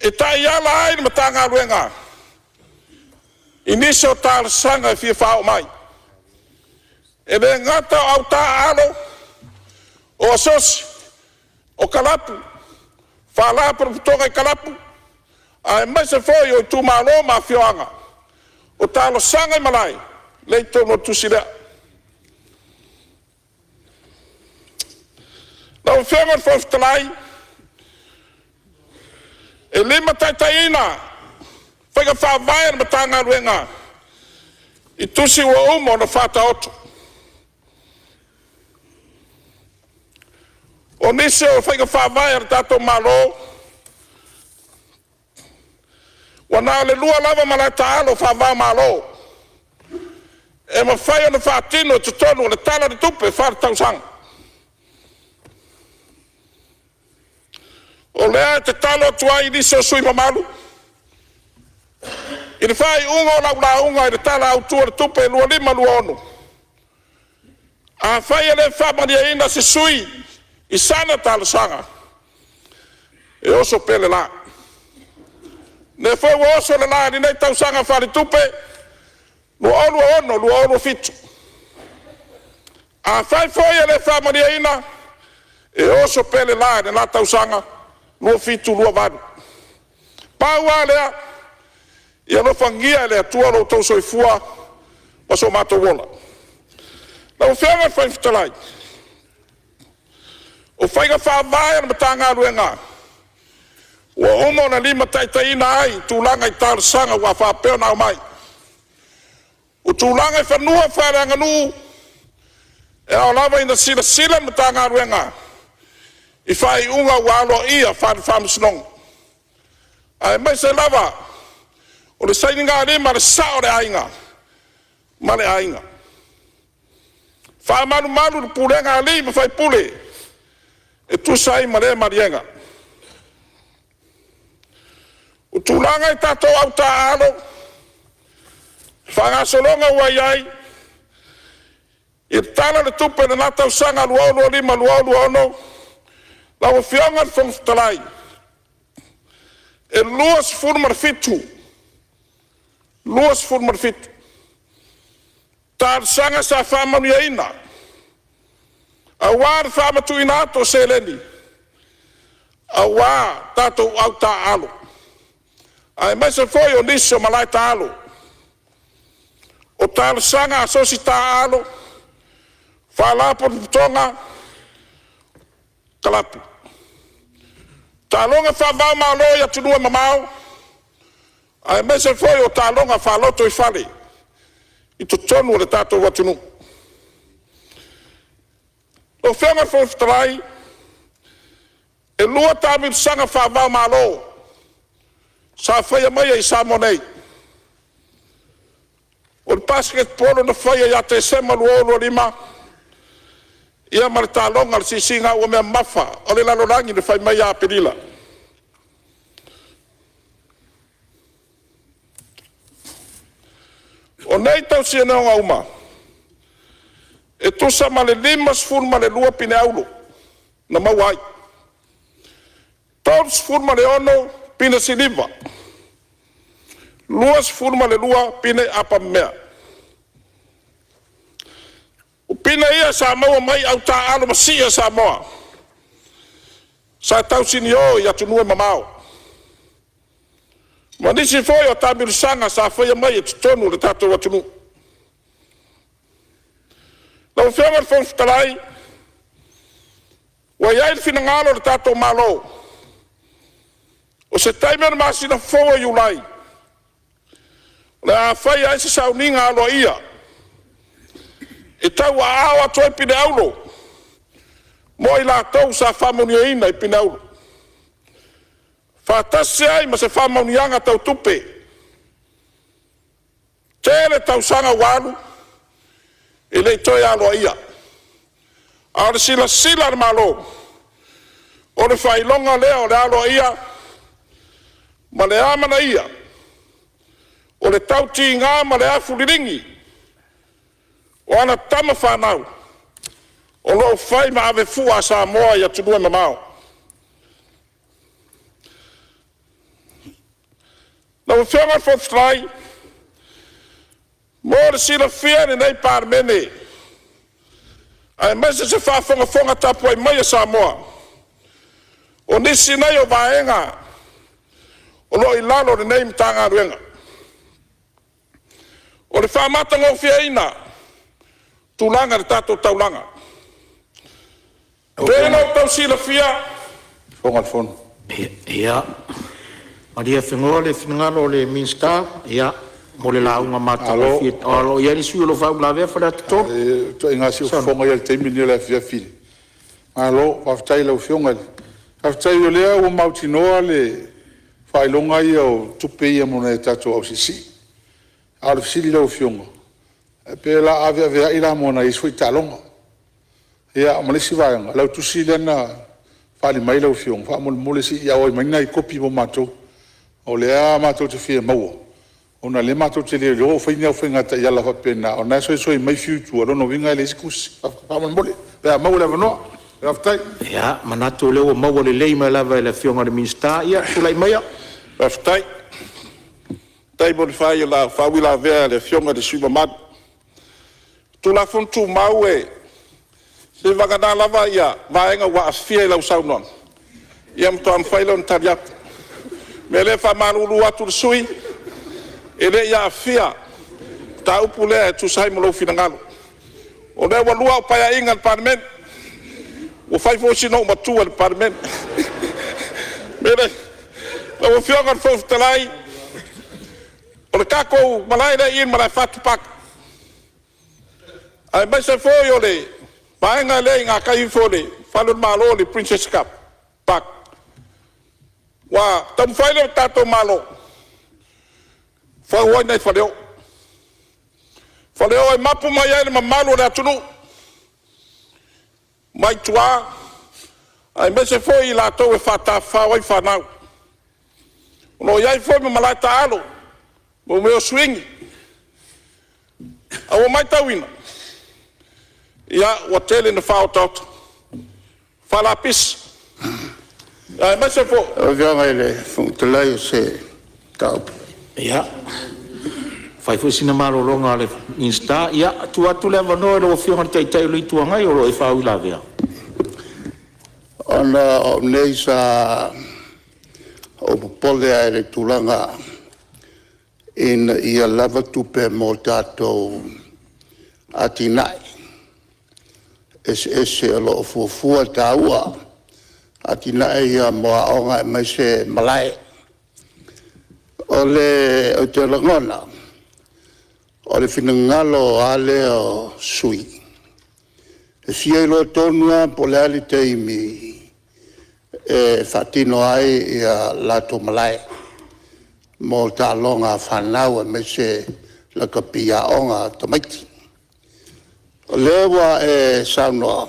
E tai ala ai ni matanga ruenga. Inisio tāla sanga e whia whao mai. E le ngata au tā alo. O asosi. o kalapu. Whala proputoga I kalapu. Ai mai se foi o tu malo ma fioanga. O talo sanga I malai. Leito no tusira. Na o fionga foftalai. E lima taitaina. Whaika whawai na matanga ruenga. I tusi ua umo na whata oto. O nise o whaika whawai na tato malo. Wana le lua lava malai taalo whawai malo. E ma whai o na whatino te tonu o na tala ni tupe whata tausanga. O lea te talo tua I nise o sui mamalu. I le whai unga la unga I le tala au tua le tupe lua lima lua ono. A whai ele whamania ina se sui I sana tala sanga. E oso pele la. Ne whai wa oso le la ni nei tau sanga whare tupe. Lua ono, lua ono fitu. A whai whai ele whamania ina. E oso pele la ni la tau sanga. Lua fitu lua vanu. Paua lea. Ia no fangia le atua lo tau soifua ma so mato wola. Na o whianga whai fitalai. O whaiga whaavaya na matanga aruenga. Ua omo na lima taitaina ai tūlanga I tāra sanga ua whapeo na mai. O tūlanga I whanua whareanga nuu. E ao lava ina sila na matanga aruenga. I whai unga ua alo ia whare whamusinong. Ai mai se lava. O le saininga rima le sao le ainga. Ma le ainga. Wha manu le pulenga ali ma whai pule. E tu sai ma le marienga. O tūlanga I tātou au tā alo. Wha ngā solonga ua iai. I tala le tupe le natau sanga luau lima luau ono. La o whionga le whongtalai. E luas furma le fitu. Luas furma le fitu. Tā sanga sa whamanu ina. A wā le whamatu ina ato se leni. A wā tātou au tā alo. Ai mai se foi o niso malai tā alo. O tā sanga asosi tā alo. Whalapo putonga. Kalapu. Tā longa whawau malo ia tunua mamau. Ai mai se foi o tā longa whaloto I whale. I to tonu o le tātou watunu. O whenga whawhtarai. E lua tāmi sanga whawau malo. Sa whaia mai I Samonei. O le basket polo na whaia ia te sema luolo lima. Ia mara tā longa le sisinga o mea mafa. O le lalorangi le whai mai a perila. O nei tau sia neonga uma. E tusa ma le limas furma le lua pine aulo. Na mauai. Tons furma le ono pine siliva. Luas furma le lua pine apa mea. O pine ia sa maua mai au ta alo masia sa moa. Sa tau sini o ia tunue mamao. Ma nisi foi o tamirisanga sa foi mai e tonu le tatou atunu. Na o whianga le whongtalai. Wa iai le finangalo le tatou malo. O se taimena masina foa iulai. Le a whai ai se sauninga alo ia. E tau a awa toi pine aulo. Mo I la tau sa whamonia ina I pine aulo. Whatase ai ma se whamaunianga tau tupe. Tere tau sanga walu. E lei toi alo ia. Aore sila malo. O le whailonga lea o le alo ia. Ma le amana ia. O le tau ti ngā ma le afu liringi. O ana tama whanau. O lo whai ma ave fua sa moa ia tunua mamao. Na o whianga whawhtrai. Mo le sila fia ni nei Palemene. Ai mese se whawhonga tapu ai mai a Samoa. O nisi nei o vaenga. O lo i lalo le nei mtanga ruenga. O le whamata ngau fia ina. Tūlanga le tātou taulanga. Pēnau tau sila fia. Fonga fono. Ia. Maria whengoa le whinangalo le minsta. Ia. Mo le launga mata. Alo, ia ni sui lo whau la vea whara tuto. To inga si fonga ia te mini la fia fili. Alo, whaftai lau fionga. Whaftai o lea o mautinoa le whailonga ia o tupe ia mona e tato au sisi. Alo fisili lau fionga. Pe la avea ila mona i sui talonga. Ia, malisi vayanga. Lau tusi lena whali mai lau fionga. Wha mole si ia oi maina i kopi mo mato. O lea mato te fia maua. Ona le mato te leo leo whaini au whaingata i ala whapena. O nai soi mai fiutu. Arono winga ele isikusi. Wha mole. Pea maua lewa noa. Raftai. Ia, manato leo maua le leima lava le fionga le minsta. Ia, sulai maia. Raftai. Tai mo le whai la whawila vea le fionga le sui mamad. Tu la fontu mau e. Se vagana lava ia. Vaenga wa afia i lau saunon. Ia mto am whaila on tariak. Me le wha maruru atu le sui. E le ia afia. Ta upu lea e tu sai mo lau finangalo. O le walua o paya inga le Palemene. O fai fosi no matua le Palemene. Mele. La o fionga le fofutalai. O le kako malai le in malai fatu pak. Ai mai se foi o le. Paenga le inga kai fo le. Falun malo le Princess Cup. Pak. Wa tam fai le tato malo. Fa wai nei faleo. Faleo e mapu mai ai le mamalo le atunu. Mai tua. Ai mai se foi la to e fata fa wai fanau. No iai foi me malai ta alo. Mo meu swing. Awa mai tawina. Ia wa tele na fa tot. Fala pis. Ai mai se foi. O vanga ele fontalai o se tau. Ia. Fai fosi na malo longa le minsta. Ia, tu atu le vano lo fionga te tai lo itu ngai o lo e whau la vea. Ona o nei sa o pole ai le tulanga in ia lava tupe mo tatou atinai. Ese alo fua taua atinai ia moa onga mai se malai. Ole o te langona. Ole finangalo ale o sui. E fia ilo tonua po le ali teimi e fatino ai ia lato malai. Mo ta longa whanau e me se la kapia onga tamaiti. Lewa e saunoa.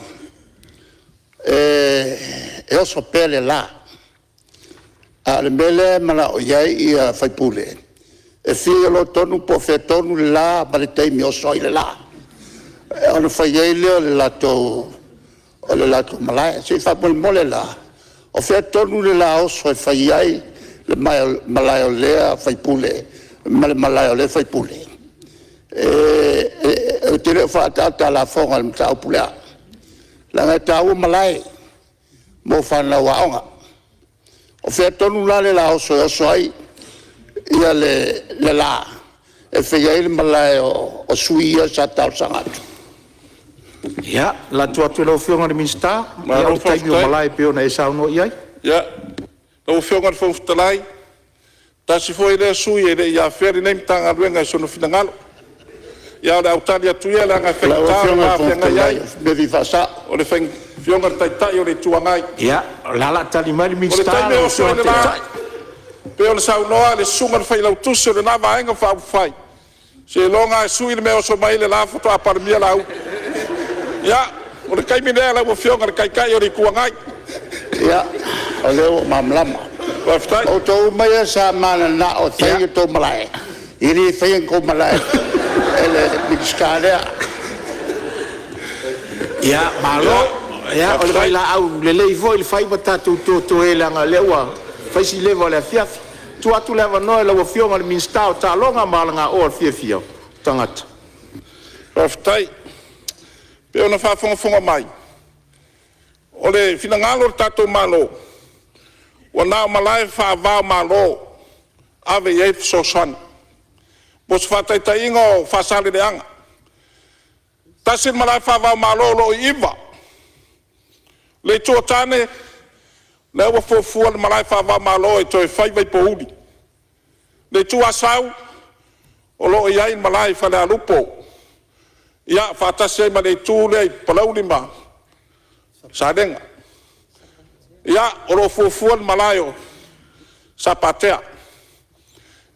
E oso pele la. A le mele mana o iai ia whaipule. E fia lo tonu po fe tonu la ma le teimi o soi le la. E ona whaiei leo le lato malai. Se whapule mole la. O fe tonu le la oso e whaiei le malai o lea whaipule. Malai o lea whaipule. E te reo whaatata la whonga le mtau pulea. La ngai tau malai. Mo whanau aonga. O fea tonu la le la oso ai ia le la e fea ele malai o suia sa tau sangatu. Ia, la tua tu lo fionga le minsta. Ia o taimi o malai pe ona e sauno iai. Ia. Lo fionga le fofutalai. Tasi foi le sui e le ia feri nei mtanga ruenga e sono finangalo. Ia le autali atu ia le anga whaitara ma whenga iai. Bevi fasa. O le fionga le taitai o le tuangai. Ia, lala tali mai le O le minsta. taime o so le la. Pe o le saunoa le sunga le whailau tusi o le nava ainga whai. Se longa e sui le meo so mai le la foto a parmia lau. Ia, o le kaiminea lau o fionga le kaikai o le kuangai. Ia, o leo mamlama. Waftai. O tau mai sa mana na o whai to malai. Iri whai ko malai. Ele miskarea. Ia, malo. Ia, o le vai la au le lei foi le fai batatu to e langa lewa. Fai si lewa le fiafi. Tu atu lewa no le fionga le minsta o ta longa malanga o fiafia. Tangata. Waftai. Pe ona whafonga mai. O le finangalo tato malo. Ua nā malai whaavau malo, ave iei sosoana. Po se whataitainga o whasale reanga. Tasin malai whaavau malo lo iwa. Le tua tane, le ua fuafua le malai whaavau malo e toi whaiwai po uri. Le tua sau, o lo iai malai whale alupo. Ia whatasi ai ma le tū lei palau lima. Sadenga. Ia o lo fuafua le malai o sapatea.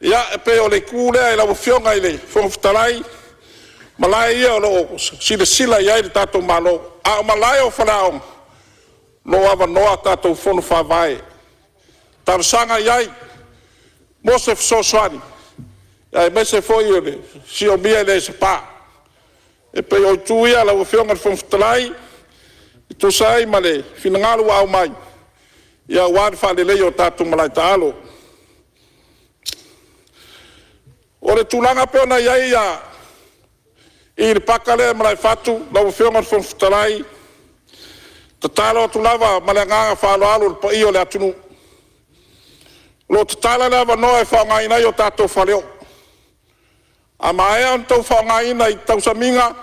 Ia e pe o le kūlea e lau fionga i le whongwhtalai. Malai ia o lo sila iai le tātou malo. A o malai o whalaong. Lo awa noa tātou whono whawai. Tarasanga iai. Mose fsoswani. Ia e mese foi o le sio mia le se pā. E pe o tū ia lau fionga le whongwhtalai. I tu sai ma le finangalu au mai. Ia wāri whalelei o tātou malai tālo. O le tūlanga peona iai ia i le pakale malai whatu, lau whionga le whonfutalai, ta tālo tūlawa maleanganga whaloalo le pa i o le atunu. Lo ta tāla lewa noa e whaongaina i o tātou whaleo. A maea on tau whaongaina i tau saminga,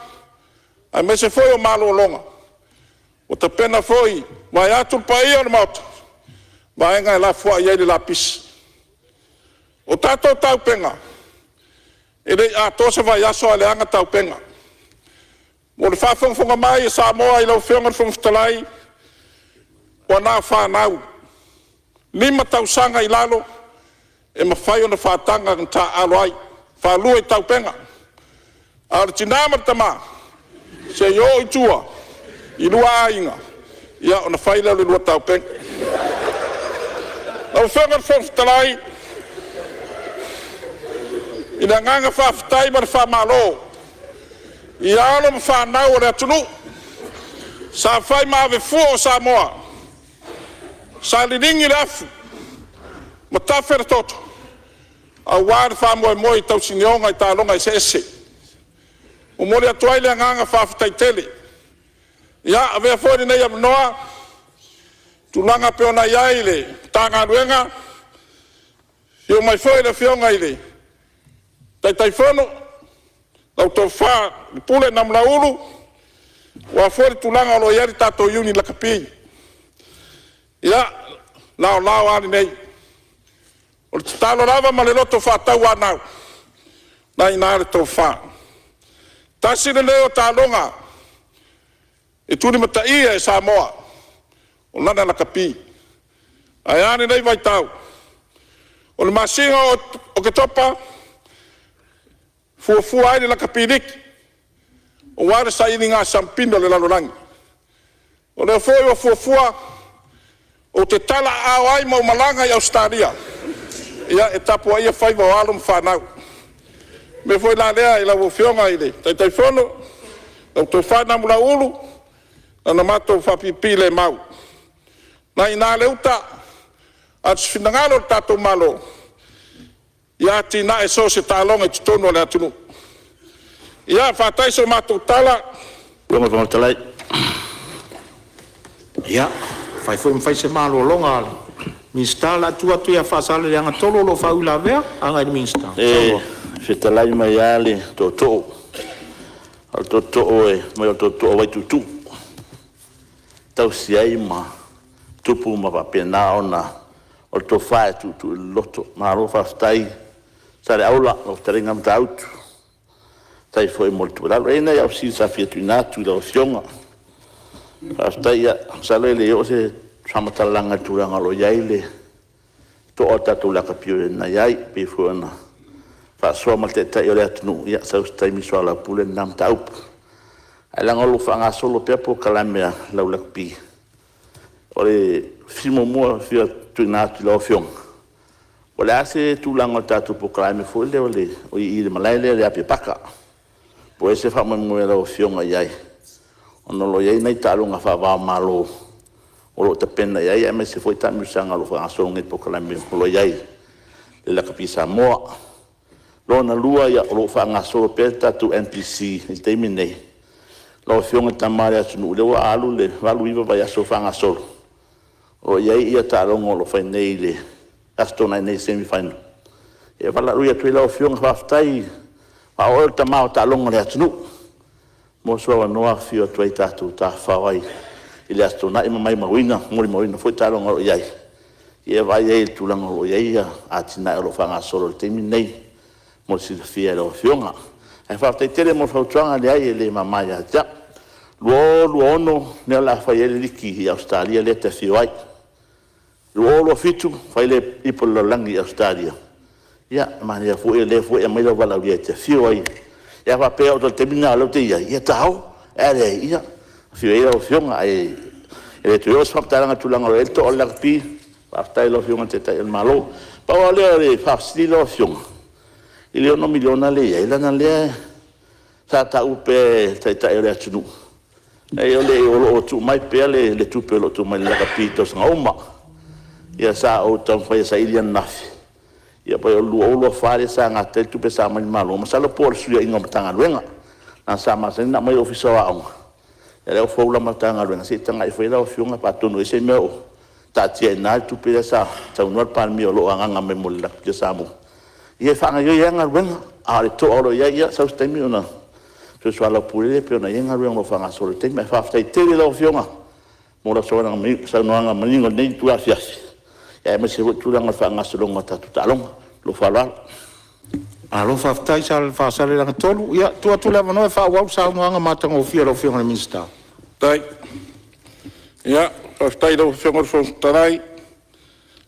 a me se foi o malo longa. O ta pena foi, mai atu le pa i o le mauta, maenga e la fua iai le lapis. O tātou tau penga, e rei a tose vai aso a leanga tau penga. Mo le whawhongwhonga mai e sa moa i lau whionga le whongwhtalai, o nā whanau. Lima tau sanga i lalo, e mawhai o na whatanga ng tā alo ai, whalua i tau penga. A le tinama tama, se yo i tua, i lua ainga, ia o na whai lau le lua tau penga. Lau whionga le whongwhtalai, ina nganga whawhitai ma le whamalo. I alo ma whanau o le atunu. Sa whai mawe fua o Samoa. Sa liringi le afu. Ma tawhera toto. A wāre whamoe moi tau sinionga i tālonga i se ese. O mori atuai le nganga whawhitai tele. Ia, a vea fōri nei amanoa. Tulanga peona iai le tāngā ruenga. Io mai fōi le whionga i le. Tai whono, lau tau wha, ni pule na mlaulu, wa fwere tulanga o lo iari tātou Iuni la kapi. Ia, lao ani nei. O le tālo rava ma le loto wha tau anau. Na inare tau wha. Tasine leo tālonga, e tuni mata ia e Samoa, o lana la kapi. Ai ani nei vai tau. O le masinga o ke topa, Fua ai le laka piriki. O ware sa ini ngā sampino le lalorangi. O le foi o fua o te tala au ai mau malanga i Australia. Ia e tapu ai e whaiva o alum whanau. Me foi la lea i lau whionga i le. Tai whono, lau tō whana mula ulu, na matou whapipi le mau. Na i nā leuta, atu whinangalo tātou malo. Ia tina e so se tālonga i tutono le atunu. Ia whātai so mātou tala. Whongatalai. Ia, whai se mālo longa. Minsta la tua ia whasale le anga tolo lo whau la vea, anga i minsta. Whetalai mai ale tō. Al tō e, mai o tō wai tutu. Tau si ai ma, tupu ma papena ona. O tō whae tutu loto, maro whastai. Sare aula, o taringa mta autu. Tai foi molto bravo. E nei au si sa fiatuinatu la whionga. Hasta ia, sale le o se samatalanga turanga lo iaile. To o tatu la kapio na iai, pe fuana. Fa soa ma te tai o le atunu, ia sa ustai miso ala pule nam taup. Ai langa lo whanga solo pia po kalamea lau lakpi. O le fimo mua fiatuinatu la whionga. O le ase tūlanga o tātou po kalame fo le o le o i le malai le api paka. Po ese whamamue la o whionga iai. O no lo iai nei tālunga whawā malo. O lo te pena iai, ame se foi tamisanga lo whangasonga po kalame o lo iai. Le la kapi Samoa. Lo na lua ia o lo whangasoro pe tātou NPC i teimi nei. Lo whionga tamare atunu le wa alu le walu iwa vai aso whangasoro. O iai ia tārongo lo whai nei le astona nei semi-final. E wala ruia tui lau whiunga whaftai, wa oe ta mao tārongo le atunu. Mo sua wanoa whio tuai tātou tā whawai. I le astona ima mai mawina, mori mawina, fwoi tārongo lo iai. Ia vai ei tūlanga lo iai a tina e lo whanga solo le teimi nei. Mo si le whia lo whiunga. E whaftai tere mo whautuanga le ai e le mamai a tia. Luo ono ne la whai ele liki i Australia le te whio ai. Luo fitu whai le ipolo langi Australia. Ia, mani a fwoi le fwoi a mai lo wala lia te whio ai. Ia whapea o to te mina alo te ia. Ia tau, ere ia. Whio e lo whiunga e le tu eos whaptaranga tūlanga lo elto o lakpi. Whaftai lo whiunga te tai el malo. Paua lea le whafsili lo whiunga. I leo no miliona le ia. Ilana lea sa ta upe tai o le atunu. E o le o tu mai pea le tupe o tu mai lakpi to sanga oma. Ia sa o tau whai sa ilian nafi. Ia pai o luo whare sa ngate tupe sa mai malo. Masalo por suia inga matanga luenga. Na sa masani na mai ofisa wa aunga. Ia leo fawula matanga luenga. Si tanga i whaila o whiunga patonu e se meo. Ta tia ina tupe le sa. Tau nuar palmi o lo anganga me mo le lakpi sa mo. Ia whanga yo ianga luenga. A le to oro ia sa ustaimi ona. So swala pule pe ona ianga luenga o whanga solo te. Me whaftai tere lau whiunga. Mo la soana sa noanga maningo nei tu afiasi. E me se tulanga whanga solonga tatu talonga. Lo whalala. Alo whaftai sa le whasale langa tolu. Ia, tua tula wanoe whawau sa unuanga matanga o whia lau whiunga le minister. Tai. Ia, whaftai lau whiunga o tarai.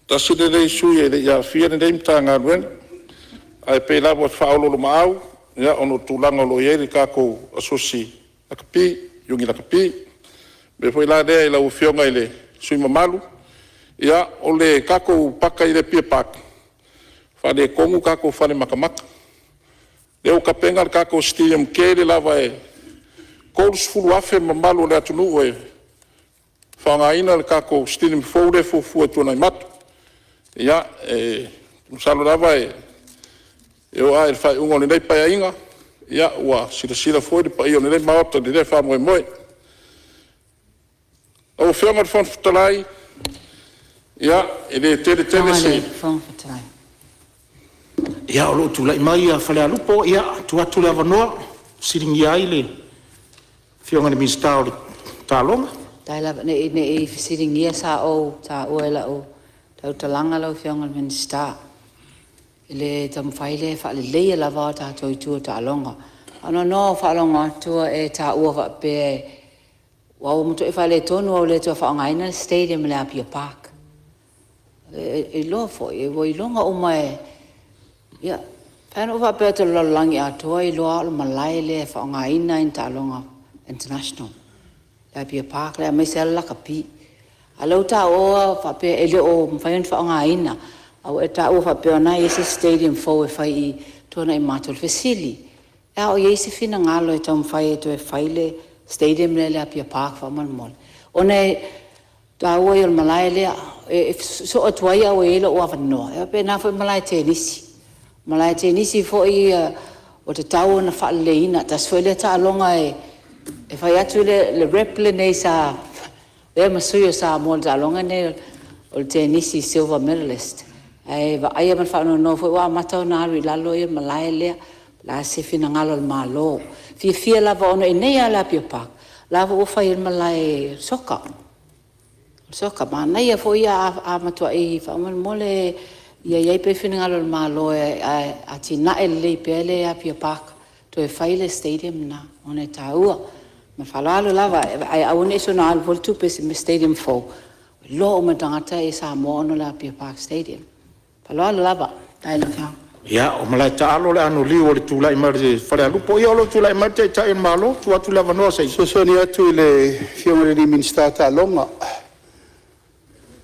Tasine rei sui e ia whia ne rei mtanga luenga. Ai pe lawa whaololo maau. Ia, ono tūlanga lo ieri kako asosi lakapi, yungi lakapi. Me foi la rea i lau whiunga i le sui mamalu. Ia, o le kako paka i le pia paka. Whale kongu kako whale makamaka. Leo ka penga le kako stadium ke le lava e. Kouls fulu afe mamalu le atunu e. Whangaina le kako stadium fōre fōfua tuanai matu. Ia, msalo lava e. Eo a e whai ungo ni nei pai a inga. Ia, ua sila fōi le pai o ni nei maota ni nei whamoe moe. Au whiunga le whanfutalai. Ia, e le tele se. Ia, o lo tula i mai a whale alupo. Ia, tu atu le avanoa. Siringi ai le whiunga le minister o le tālonga. Taila, ne i siringia sa o, ta uela o. Tau talanga lau whiunga le minister. Le tamwhaile wha le leia lava ta toi tua tālonga. Ano no whalonga tua e ta ua wha pe. Wau mutu e whale tonu au le tua whaongaina le stadium le Apia Park. E loa fo, e wai longa o mai. Ia, pēna uwa pēr te lalangi a toa i loa alo malai le whaongaina in tālonga international. Le Apia Park, le a mai se laka pi. A lau ta oa wha pēr e le o mwhayon whaongaina. Au e ta ua wha ona i se stadium fo e whai i tuana i mātul whesili. E o i se whina ngalo e tau mwhai e tu e whaile stadium le Apia Park wha malmole. Ona e ta ua i o malai lea, e so atuai au e ilo ua wanoa. E pe nā fo i malai tenisi. Malai tenisi fo i o te tau na wha leina. Tas fo i le ta alonga e whai atu le rep le nei sa, le masuyo sa mo le ta alonga nei o le tenisi silver medalist. Ai va ai man fa no foi wa mata na ri lalo e malai le la se fina ngalo le malo fi la va ono e nei ala Apia Park la va o fa il malai soka ma nei foi a matua e fa man mole ia pe fina ngalo le malo e a tina e le pele Apia Park to e faile stadium na ona taua ma fa la va ai a one so na al voltu pe stadium fo lo o matanga e sa mo ono la Apia Park stadium. Paloa lava, tai la kau. Ia, o malai ta alo le anu liu o le tula i mara te whare alupo. Ia o lo tula i mara te tai malo, tu atu lava noa sei. Sosoni atu i le whiunga le minister tālonga.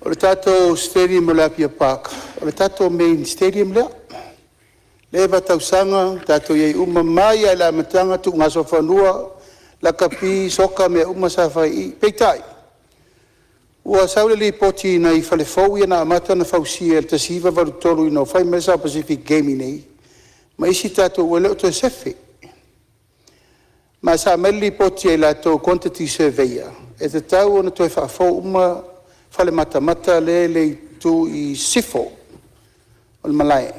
O le tātou stadium o le Apia Park. O le tātou main stadium lea. Le watausanga, tātou iei uma mai ai la matanga tu ngaso whanua, la kapi, soka mea uma sa whai i. Peitai. Ua saule li poti na I whale fau ia na amata na fausia el tasiva varu tolu I no whai mesa Pacific Gaming nei. Ma isi tātou ua leo to sefe. Ma sa meli poti e la to quantity surveyor. E te tau ona toi whaafau uma fale matamata le tu I sifo o le malai.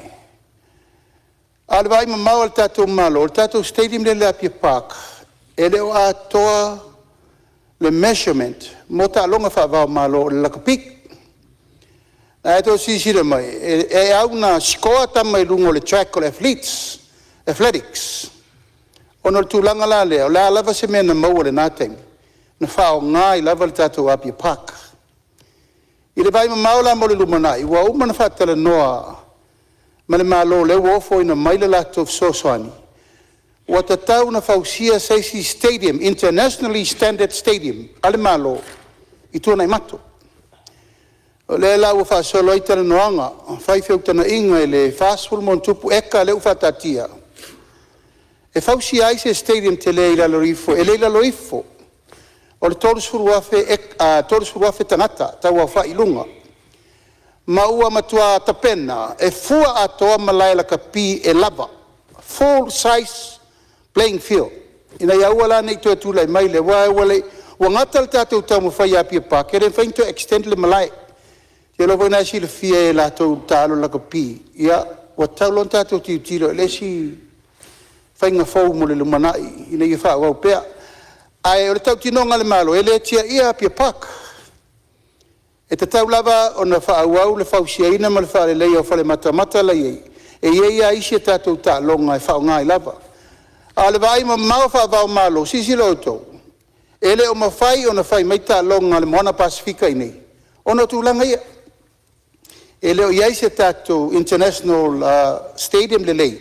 A le vai mamau al tatou malo, le tatou stadium le Apia Park, e le o atoa le measurement, mo ta longa whaavao malo le lakapik. Na e tō sisira mai, e au na sikoa tamai lungo le track o le athletics. Ono le tūlanga la leo, la lava se mea na maua le nāteng, na whao ngai lava le tatou Apia Park. I le vai mamau la mo le lumanai, ua umana whatala noa, ma le malo le uofo ina maile lato sosoani. Ua tatau na whausia Seisi Stadium, internationally standard stadium, ale malo, I tūna I mato. O le la ua whaasolo I tala noanga, whaifeu tana inga le whaasful mon tupu eka le uwhatatia. E whausia ai se stadium te le ila lorifo, e le ila lorifo. O le tōrusfuru wafe tangata, tau au whailunga. Ma ua matua tapena, e fua atoa malaila ka pi e lava. Full size playing field. Ina ia ua la nei toa tūlai mai le wale, ua ngata le tātou tau mawhai Apia Park, e re whainto extend le malai. Te lovo ina si le fia e la tau tālo la ka pi. Ia, ua tau lon tātou tiro, e le si whainga fau mo le lumanai, ina ia wha wau pea. Ai, o le tau tinonga le malo, e le tia ia Apia Park. E te tau lava o na whaauau le whausiaina ma le whaare lei o whale matamata la iei. E ia isi e tātou tā longa e whao ngai lava. A le vai ma mau whaavau malo, sisi loto. E le o mawhai o na whai mai tā longa le moana Pasifika i nei. O na tūlanga ia. E le o iei se tātou international stadium le lei.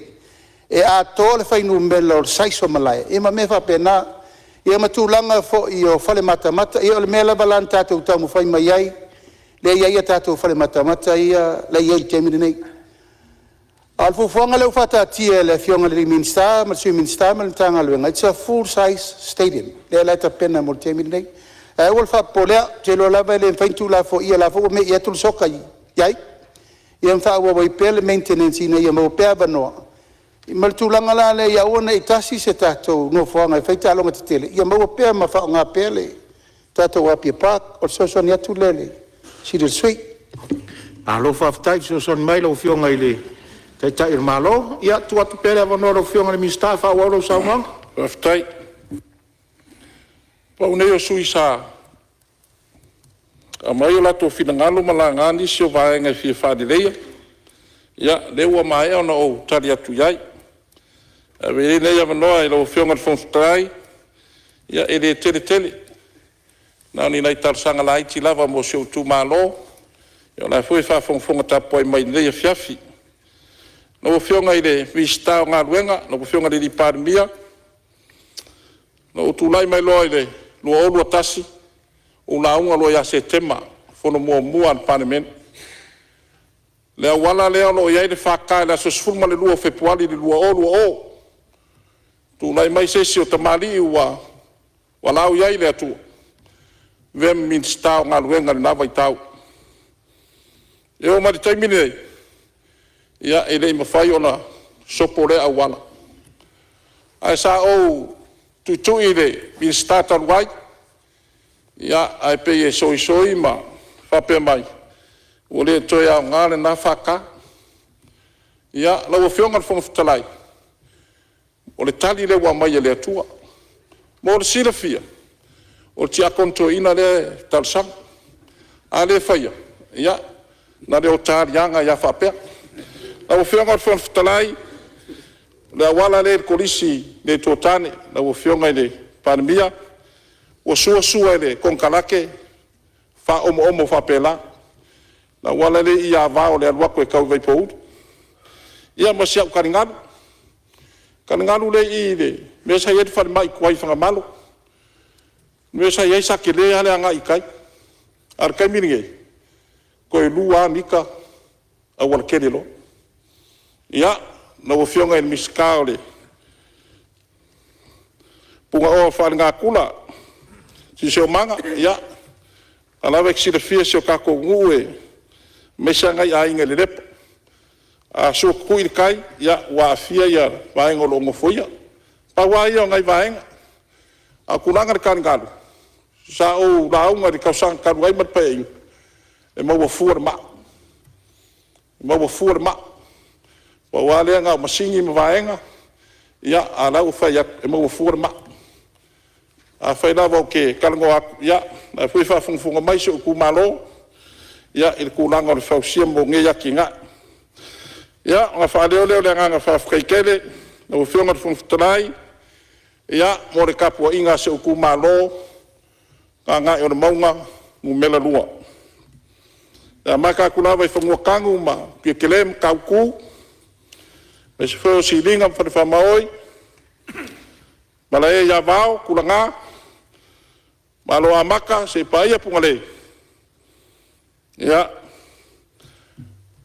E a tō le whai numela o le saiso malaya. E ma me whapena, ia matulanga fo I o whale matamata, ia o le mea lava lan tātou tau mawhai mai ai. Le ia tātou whale matamata ia le iei temiri nei. Al fufuanga leu whatatia le fionga le minsta, ma sui minsta ma le tanga luenga. It's a full size stadium. Le laita pena mo temiri nei. E ol whapolea, te lo lava le whaintu la fo ia la fo me ia tul soka iai. Ia mwha ua wai pele maintenance ina ia mau pea banoa. Ma tūlanga la le ia ona I tasi se tātou no whaanga I whaita alonga te tele. Ia maua pea ma whao ngā pele. Tātou Apia Park, o sosoni atu lele. Siri sui. Alo whaftai so mai lo fionga I le tai il malo. Ia tu atu pele avano lo fionga le mista whao alo saunga. Whaftai. Pau nei o sui sa. A mai o lato finangalo malangani si o vaenga fia whadileia. Ia, leua mai ona o tari atu iai. A vere nei avanoa I lo fionga le Fonotaga. Ia, e le tele. Nau ni nai tarsanga la iti lava mo se o tu malo. Ia, la fui whafonga tapo ai mai nei a fiafi. No fionga I le mista o ngā luenga, no fionga le li Palemene. No tu lai mai loa I le lua olua tasi. O la unga loa ia se tema. Fono mua an Palemene. Lea wala lea lo iai le whaka le aso sfulma le lua Februari le lua o. Tu lai mai sesi o tamali ua walau iai le atu. Vem minsta o ngā luenga le nawa I tau. E o mari taimini nei. Ia e lei mawhai o na sopo lea wala. Ai sa o tutui le minsta taruai. Ia ai pe e soi ma whape mai. O le toi au ngāre nā whaka. Ia, lau a whionga whonga whatalai. O le tali le wa mai e le atua. Mo le sira fia. O le tia konto ina le talsang. A le whaia. Ia, na le o tāri anga ia whapea. Lau a whionga whonga whatalai. Le awala le kolisi le tōtane. Lau a whionga I le Palemene. O sua le konkalake. Wha omo whapela. Na wala le ia vao le aluako e kau vai poudu. Ia ma siau karingalu. Karingalu le I le. Me sa iet whare mai kuai whangamalo. Me sa iei sake le hale anga I kai. Ar kai miringe. Koe lua mika. A wala kere lo. Ia. Na wafionga e miska o le. Punga o whare ngā kula. Si seo manga. Ia. Alawa eksira fia seo kako ngue. Mesa ngai a inga le lepa. A so kui kai ya wa fia ya vaenga longo foia. Pa wa ia ngai vaenga. A kulanga le kangalu. Sa o launga le kausang karu ai mat pae. e maua fua ma. E maua fua ma. Wa wale nga masingi mavaenga. Ia ala u fai e maua fua ma. A fai lava o ke kalango aku. Ia na fui fa funga mai se ku malo. Ia il kulanga le fausia mo nge ya kinga. Ia nga fa leo le nga fa fkaikele na u fionga funga ia mo le kapua inga se ku malo. Nga e o maunga mu mela lua. Ya maka kula vai fongo kangu ma ke kelem kauku. Me se foi si linga fa fa maoi. Malae ya vao kula nga. Malo amaka se paia pungale. Ya.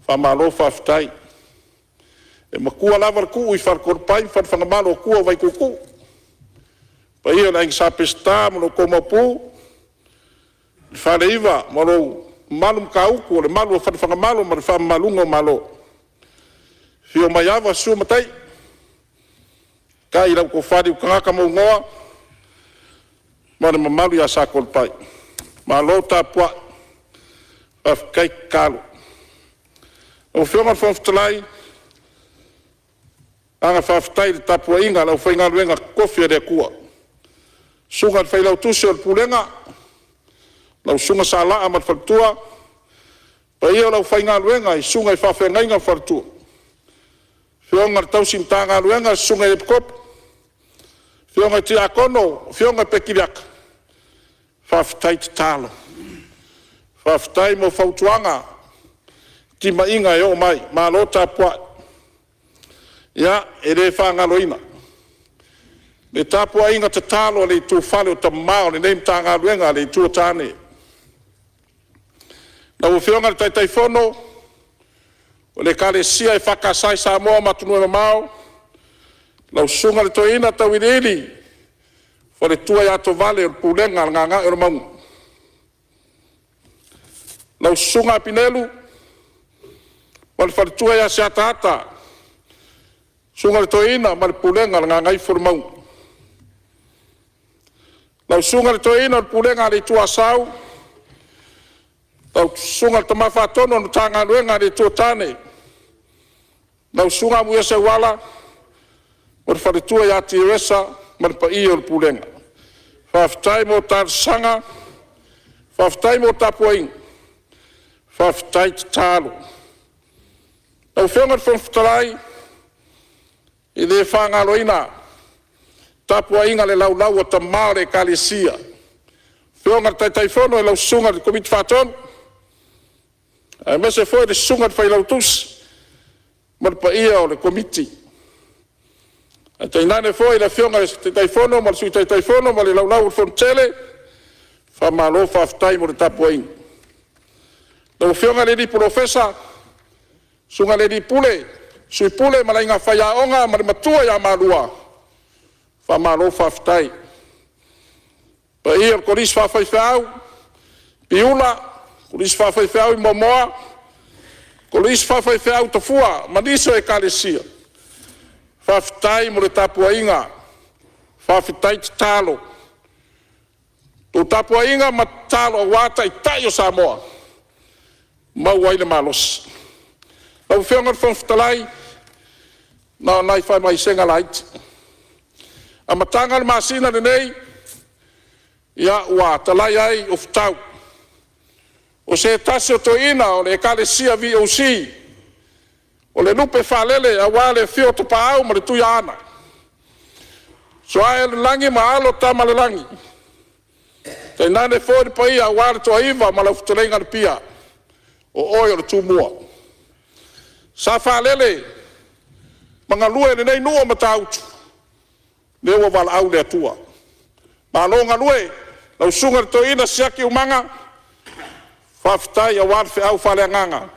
Fa malo fa ftai. E makua lava ku I far korpai fa malo ku vai kuku. Pa ia na sa pesta mo ko mapu. Fa leiva mo malum kauku le malu fa malo ma fa malungo malo. Fio maiava su matai. Kai la ko fadi ka mo ngoa. Mana malu ya sa korpai. Malo ta pua. Af kai kalu. O fio ma fonftlai. Anga faftai tapua inga la fainga luenga kofi de kua. Sunga fai lau tusi o pulenga. Lau sunga sala amat fartua. Pa ia lau fainga luenga I sunga I fafenga inga fartua. Fionga tau simtanga luenga sunga I kop. Fionga ti akono, fionga pekiriaka. Faftai talo. Faftai mo fautuanga. Ti mainga yo mai, ma lota pua. Ia, e le whangaloina. Le tapua inga te talo le tu whale o tamao le neim tanga luenga le tu tane. Na ufionga le taitai fono, o le kale sia e whakasai sa moa matunu e mao, la usunga le toina tau irili, fo le tua ia to vale o pulenga nganga e maunga. La usunga pinelu, o le whaletua ia se atata, sunga le toina ma le pulenga nganga I formau. Lau sunga le toina le pulenga le tua sau. Lau sunga le tamafa tono no tanga luenga le tua tane. Lau sunga muia se wala. O le whaletua ia ti resa ma le pa iyo le pulenga. Whaftai mo tar sanga. Whaftai mo tapuaing. Whaftai talo. Lau whionga le whangftalai. I le whangaloina. Tapua inga le lau o tamao le kalesia. Whionga le taitai whono e lau sunga le komiti whaton. A mese foi le sunga le whai lau tusi. Ma le pa ia o le komiti. A tainane foi le whionga le taitai whono, ma le sui taitai whono, ma le lau o le Fonotaga. Whamalo whaftai mo le tapua inga. Lau whionga le li profesa. Sunga le li pule. Sui pule ma la inga whaiaonga ma le matua ia malua. Whamalo whaftai. Pa ia koris whawhaiwhau. Piula. Koris whawhaiwhau I momoa. Koris whawhaiwhau tofua. Maniso e kalesia. Whaftai mo le tapua inga. Whawhitai te talo. Tu tapua inga ma talo wata I tai o Samoa. Mau waile malos. Lau whionga whangftalai. Na nai whai mai senga laiti. A matanga le masina le nei. Ia ua talai ai o ftau. O se tase o toina o le kalesia VOC. O le lupe whalele a wale fio to paau ma le tuia ana. So ai le langi ma alo tama le langi. Te nane fōri pa ia a wale toa iwa ma la uftalenga le pia. O oi o le tūmua. Sa whalele. Manga lue le nei nua ma tautu. Lewa wala au le atua. Ma longa lue. Lau sunga le toina siaki umanga. Whaftai a wale fe au whale anganga.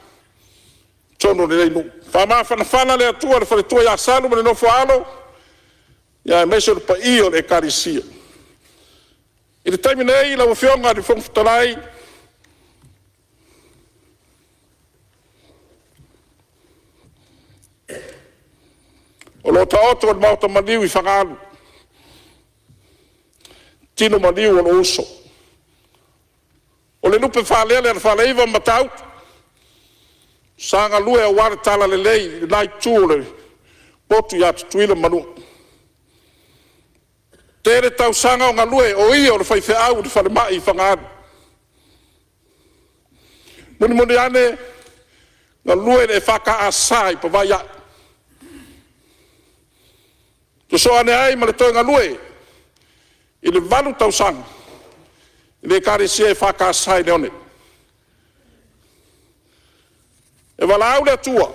Tono le nei nu. Whamawhanawhana le atua le whale tua ia salu ma le nofo alo. Ia meso le pa iyo le karisia. I le taimi nei lau whionga le whangftalai. O lo ta oto le mauta maniu I whangalu. Tino maniu o lo uso. O le le lupe whalele ar whaleiva mataut. Sanga lue a ware tala le lei, nai tūle, potu ia tutuila manu. Tere tau sanga o ngā lue, o ia o le whaife au, le whale mai i whangaadu. Muni ane, ngā lue le whaka asai pa vai ai. Tu so ane ai ma le toi ngā lue, i le valu tau sanga, i le kare sia e whaka asai le one. E wala au le atua,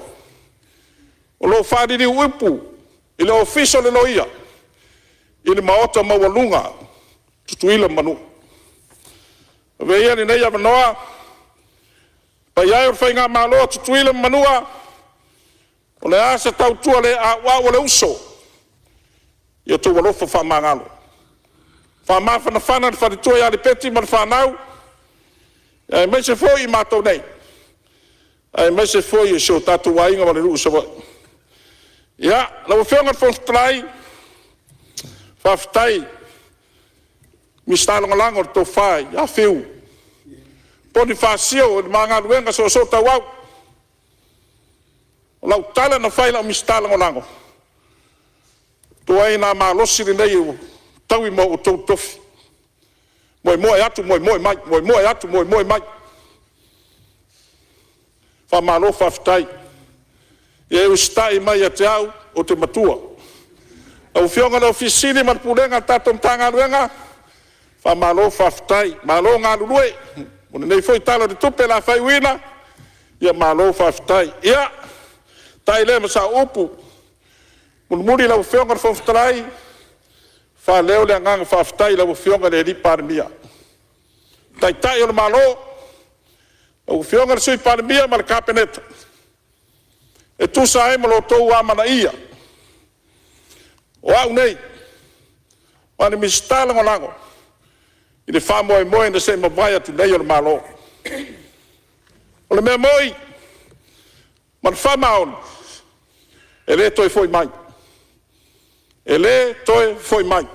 o lo whadiri uipu, i le ofiso le loia, i le maota mawalunga, tutuila manu. Veia ni nei avanoa, pa iai o whainga maloa tutuila manua, o le asa tau tua le a wau le uso, i o tu walofa whamangalo. Whamawhana whana ni wharitua ia le peti man whanau, e me se fo i mātou nei. Ai mai se foi e so tatu wainga wale ruu sawa. Ia, la wafionga fonstrai, whaftai, mistalonga lango to whai, ia whiu. Poni whasio, e mga luenga so so tawau. O lau tala na whai lau mistalonga lango. Tua ina maa losiri nei u, taui mo o tau tofi. Moe atu, moe mai, moe atu, moe mai. Whamalo whaftai. E ustai mai a te au o te matua. Au whionga na ofisini man pulenga tatom tanga luenga. Whamalo whaftai. Malo ngā lulue. Mune nei foi tala de tupe la whai wina. Ia malo whaftai. Ia. Tai le masa upu. Mune muri lau whionga na whaftai. Whaleo le nganga whaftai lau whionga le li parmia. Tai o le malo. O whionga sui palemia ma le kapeneta. E tusa e malo tou amana ia. O au nei. Wane misitala ngolango. I le whamoe moe na se mawai atu nei o le malo. O le mea moi. Man whamaon. E le toi foi mai. E le toi foi mai.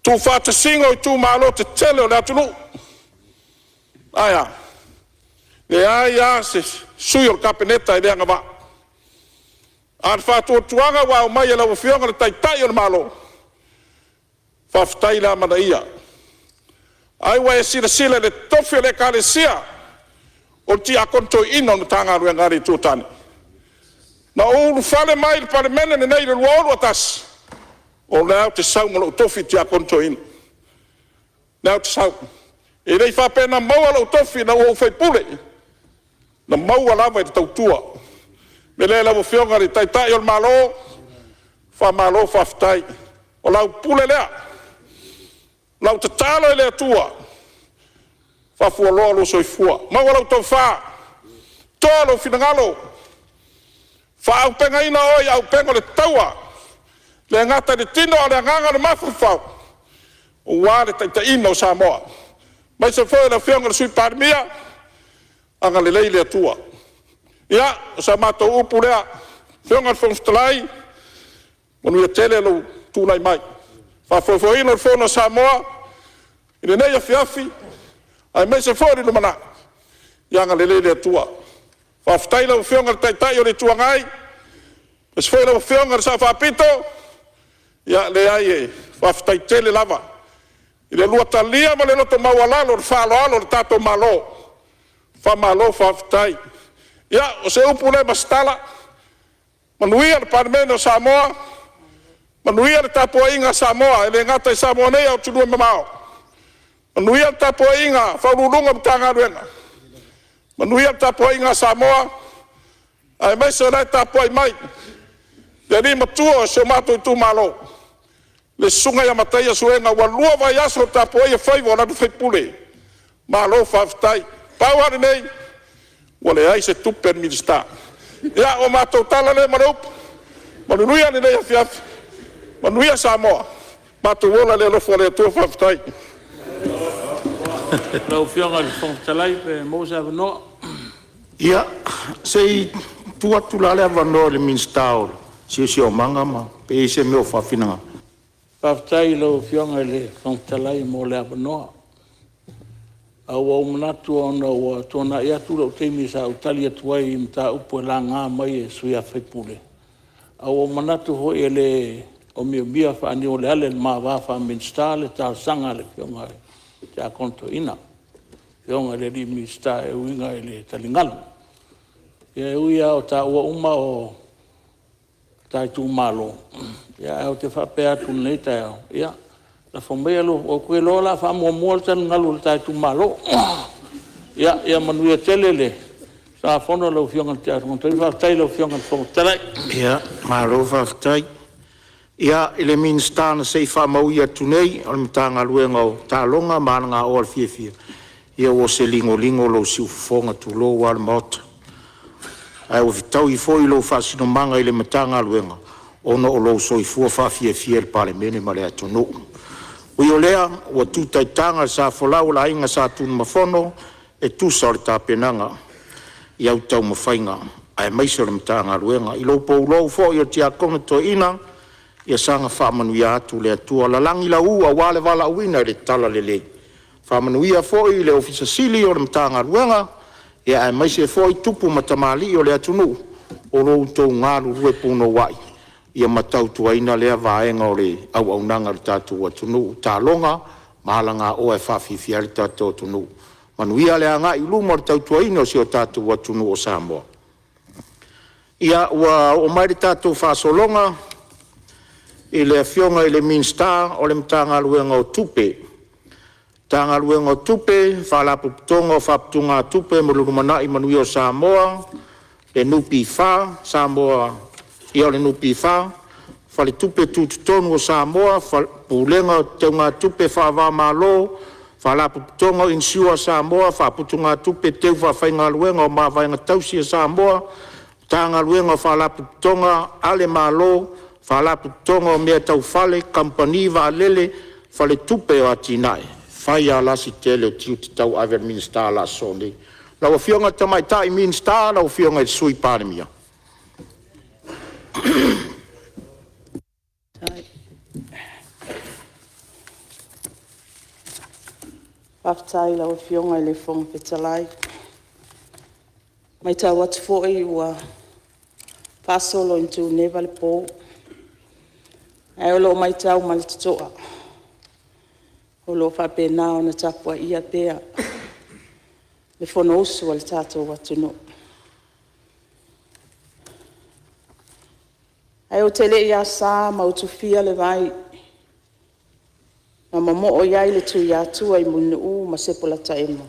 Tu whata singo i tu malo te tele o le atunu. Aia. Le aia se sui o le kapeneta i leanga wa. Ar whātua tuanga wa o mai e lau whionga le taitai o le malo. Whaftai la mana ia. Ai wa e sila le tofi o le kare sia. O ti a konto ino na tanga rua ngari tuatane. Na ulu whale mai le palemene ne nei le luolu atas. O le au te sau mo lo tofi ti a konto ino. Le au te sau. E rei whapena maua lo tofi na o whai pule. Na maua lava i te tautua. Me le lau whionga ri taitai o le malo. Wha malo whaftai. O lau pule lea. Lau te talo i lea tua. Wha fua loa lo soi fua. Maua lau tau wha. Toa lo finangalo. Wha au penga ina oi au penga le taua. Le ngata le tino a le nganga le mawhawhau. O wā le taitai ina o Samoa. Mai se fwoi la whionga le sui parimia. Anga le lei lea tua. Ia, sa mātou upu lea, whionga le whongtalai, monu ia tele lo tūnai mai. Whawhawhawhina le whona Samoa, i le nei a whiafi, ai mai se whori le mana. Ia anga le lei lea tua. Whawhtai lau whionga le taitai o le tuangai, e se whoi lau whionga le sa whapito, ia le ai e whawhtai tele lava. I le lua talia ma le loto maualalo, le whaloalo, le tato malo. Whamalo whawhtai. Ia, o se upu le mastala, manuia le Palemene o Samoa, manuia le tapua inga Samoa, e le ngata i Samoa nei au tunua mamao. Manuia le tapua inga, whaurulunga mtanga ruenga. Manuia le tapua inga Samoa, ai mai se rai tapua i mai. Le ni matua o se mato i tu malo. Le sunga ia matai a suenga, wa lua vai aso tapua ia whaivo na tu whaipule. Malo whawhtai. Pauhari nei, wale ai se tupe minister. Ia o mātou tala le maraup, manuia ni nei a fiafi, manuia Samoa, mātou wola le lofo le atua whawhtai. Lau whionga le whongtalai pe mousa wanoa. Ia, sei tuatu la le avanoa le minister si o manga ma, pe se meo whawhinanga. Whawhtai lau whionga le whongtalai mo le wanoa. Awa manatu ona wa tona ia tu lo teimi sa utalia tuai mta upo la nga mai sui a fepule. Awa manatu ho ele o bia fa ani o le ale ma va fa minstale ta sanga le fionga te a konto ina. Fionga le di minsta e uinga ele talingalu. Ia uia o ta ua uma o tai tu malo. Ia o te whapea tu neita ia. La fomea lo o koe lola fa mo tan ngalu tai tu malo. Ia manuia telele. Sa fono lo fionga te arongo. Toi fa tai lo fionga fo tele. Ia, malo fa tai. Ia ele minstana sei fa mauia tunei o mtanga luenga o talonga mananga o al fie. Ia o se lingo lo si fonga tu lo wal mot. Ai o vitau I foi lo fa sino manga ile mtanga luenga. Ono o lo so I fua fa fie el palemene ma le atonu. Ui o lea, ua tūtaitanga sa folau la inga sa tūna mafono, e tūsa o le tāpenanga, I au tau mawhainga, ai maisa le mtanga ruenga. I lo pou lou fo I o tia kona to ina, ia sanga whamanuia atu le atua, la langi la ua wale wala uina le tala le le. Whamanuia fo I le ofisa sili o le mtanga ruenga, ia ai maisa fo I tupu matamali o le atunu, o lo tau ngaru rue puno wai. Ia matau tuaina lea vaenga o le au nanga le tātou atunu, tā longa, mahalanga o e whawhiwhia le tātou atunu. Manuia lea ngā I luma le tau tuaina o si o tātou atunu o Samoa. Ia o mai le tātou whasolonga, I le fionga I le minsta o le mtanga luenga o tupe. Tanga luenga o tupe, whalapu putonga o whaputunga tupe, mulurumana I manuia o Samoa, le nupi wha, Samoa, Ia le nupi wha, whale tupe tūtutonu o Samoa, pulenga te ngā tupe whawa malo, whalapu putonga insiua Samoa, whaputunga tupe teu whawhainga luenga o mawhainga tausia Samoa, tanga luenga o whalapu putonga ale malo, whalapu putonga o mea tau whale, kampani lele, whale tupe o atinae. Whai a lasi tele o tiu te tau aver minsta la sone. Lau fionga tamai tai minsta, lau fionga I sui pāremia. Whaftai lau fionga I le whonga petalai. Mai tau atu fōi ua pasolo into neva le pō. Ai o lo mai tau ma le tutoa. O lo whapena o na tapua ia tea. Le whono usu al tātou atu no. Ai o tele ia sā mautufia le vai. Na mamo o iai le tu ia tua I munu u ma sepola taemo.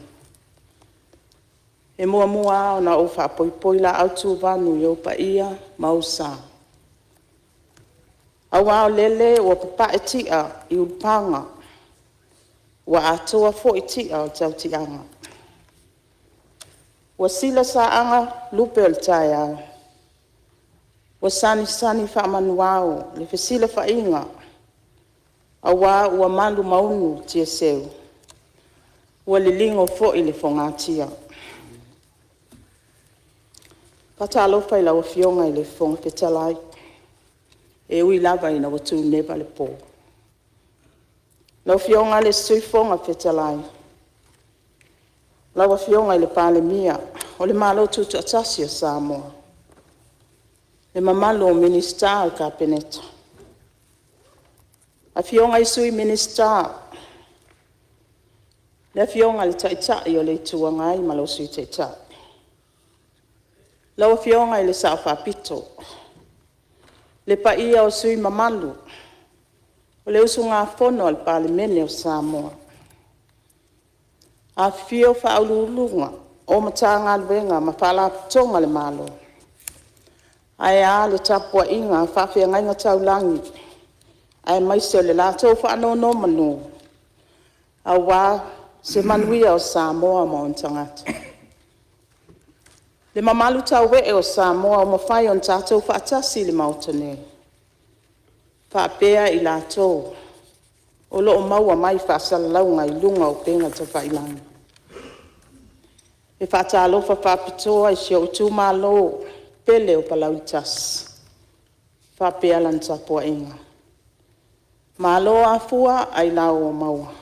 E mua o na o whapoipoi la autu vanu I o pa ia mau sā. Au ao lele o papa e tia I ulpanga. Wa atoa fo I tia o tau tianga. Wa sila sa anga lupe o le tai au. Wa sani whaamanuao, le whesila whainga. Awa ua malu maunu tia seu. Ua le lingo fo I le whongatia. Pata alofa I lawa fionga I le whonga petalai. E ui lava I na watu neva le pō. Lawa fionga le sui whonga petalai. Lawa fionga I le Palemene, o le malo tutu atasi o Samoa. Le mamalo ministerial cabinet. A fionga I sui minister. Le fionga le taitai o le tuangai malo sui taitai. Lawa fionga I le saafapito. Le paia o sui mamalu. O le usu ngā fono al Palemene o Samoa. A fio whaululunga o matanga luenga ma whalaputonga le malo. Ai a le tapua inga whawhia ngai ngā taulangi. Ai maise le lātou whaanono manu. A wā se manuia o Samoa mo on tangata. Le mamalu tau o Samoa o mawhai on tātou whaatasi le mautane. Whapea I lātou. O lo o maua mai whaasalaunga I lunga o penga te whailangi. E whaatalofa whapitoa I sio utu malo pele o palauitas. Whapea lan tapua inga. Malo a fua ai lau o maua.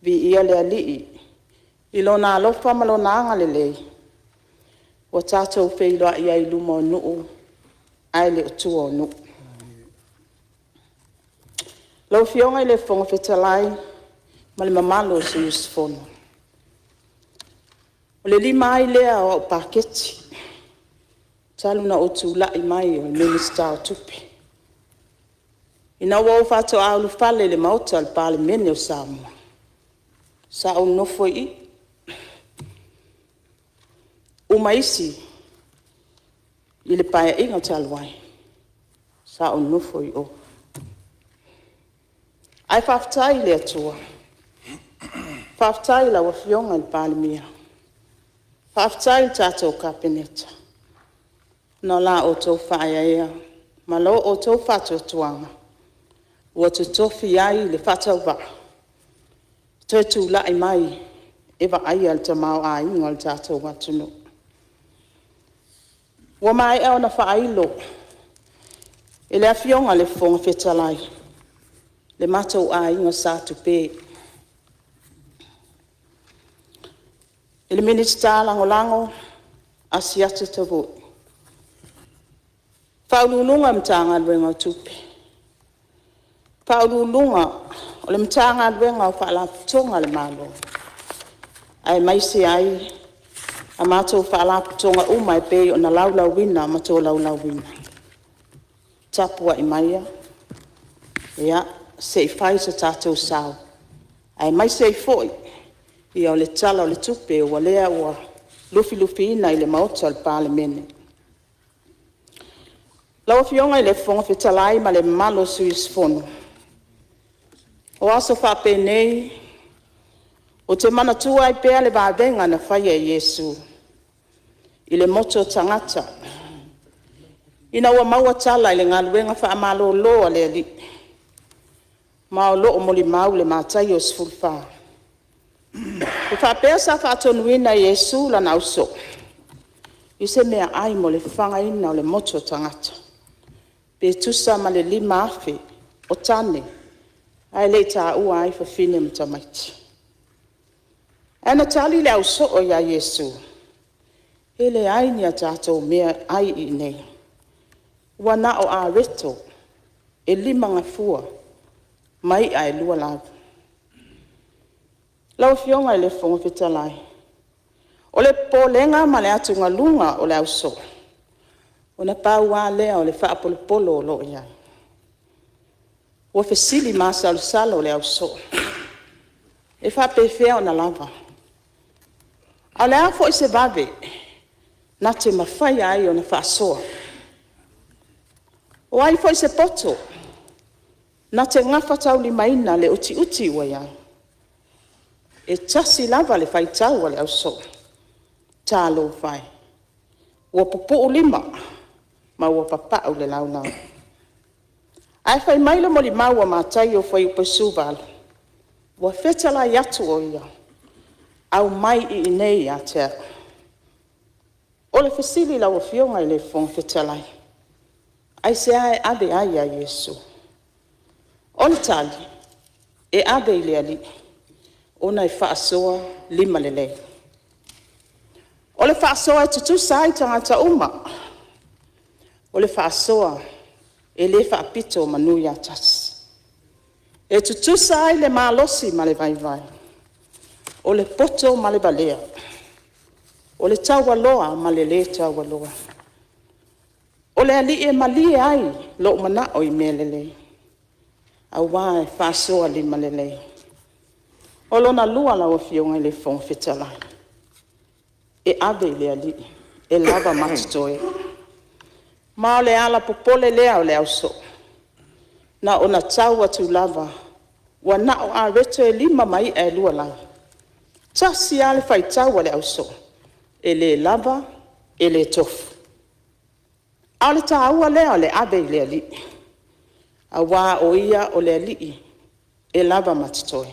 Vi ia le alii. I lona alofa ma lona anga lelei. Wa tātou wheiloa i ai luma o nuu, ai le otua o nuu. Lau fionga i le whonga whetalai, ma le mamalo se Yusfono. O le lima ai lea o paketi, taluna o tūlai mai o minister o tupi. Ina wau whato aulu whale le mauta le Palemene o Samoa. Sa o nofo i. Umaisi, i le paia inga talwai. Sa o nofo i o. Ai whaftai le atua. Whaftai la wafionga le Palemia. Whaftai le tātou kapeneta. No la o tau whaia ea. Ma lo o tau whato tuanga. Ua tu Tofi ai le whatau wa. Toi tu lai mai. Ewa ai al tamau a inga le tātou watunu. Ua mai eo na whailo. E le afionga le whonga whetalai. Le matou a inga sātu pē. E le minister lango a siate tavu. Whaulunga mtanga luenga tupe. Whaulunga o le mtanga luenga o whaalaputonga le malo. Ai maise ai a matou whaalaputonga umai pē o na laulau wina matou laulau wina. Tapua i maia. Ia. Se i whai sa tātou sao. Ai mai se i foi. Ia o le tala o le tupe o lea ua lufi ina i le maota le Palemene. Lau fionga i le whonga whetalai ma le malo suis fono. O aso whape nei, o te mana tua i pēa le vāvenga na whaia i Yesu. I le moto tangata. Ina ua maua tala i le ngaluenga wha amalo loa le ali. Ma o loo moli mau le mātai o sfulwha. E whapea sa whātonuina Yesu la nauso. I se mea ai mo le whangaina o le moto tangata. Pe tusa ma le lima afe o tane. Ai le tā ua ai whawhine mtamaiti. Ana tali le au so o ia Yesu. Ele ai ni a tātou mea ai i nei. Wana o a reto. E lima ngafua. Mai ai lua lawa. Lau fionga i le whonga whetalai. O le pōlenga ma le atunga lunga o le auso. O na pāua lea o le whaapolopolo o lo iai. O whesili masa o sala o le auso. E whapewhea o na lava. A le afo i se vave. Na te mawhai ai o na whaasoa. O ai fo i se poto. Na te ngafa tau li maina le uti wa ia. E tasi lava le whai tau wa le au so. Tā lo whai. Ua popo o lima. Ma ua papau le lau lau. Ai whai maila mo li maua mātai o whai upa suval. Ua whetala i atu o ia. Au mai i nei a te. O le whesili lau a fionga i le whong whetalai. Ai se ai ade ai a Yesu. O le tali, e abe i le ali, ona i whaasoa lima le lei. O le whaasoa e tutu sai tangata uma. O le whaasoa e le whaapito manuia tasi. E tutu sai le malosi ma le vai vai. O le poto ma le balea. O le taualoa ma le taualoa. O le ali e mali ai lo mana o i mele lei. A wā e whāsoa lima lelei. O lona lua lau fionga i le whong whetalai. E abe le ali, e lava matitoe. Ma o le ala popole lea o le auso. Na o na tau atu lava, wa na o a reto e lima mai e lua lau. Tasi ale whai tau o le auso. E le lava, e le tofu. A le tāua lea o le abe le ali. A wā o ia o le alii, e lava matitoe.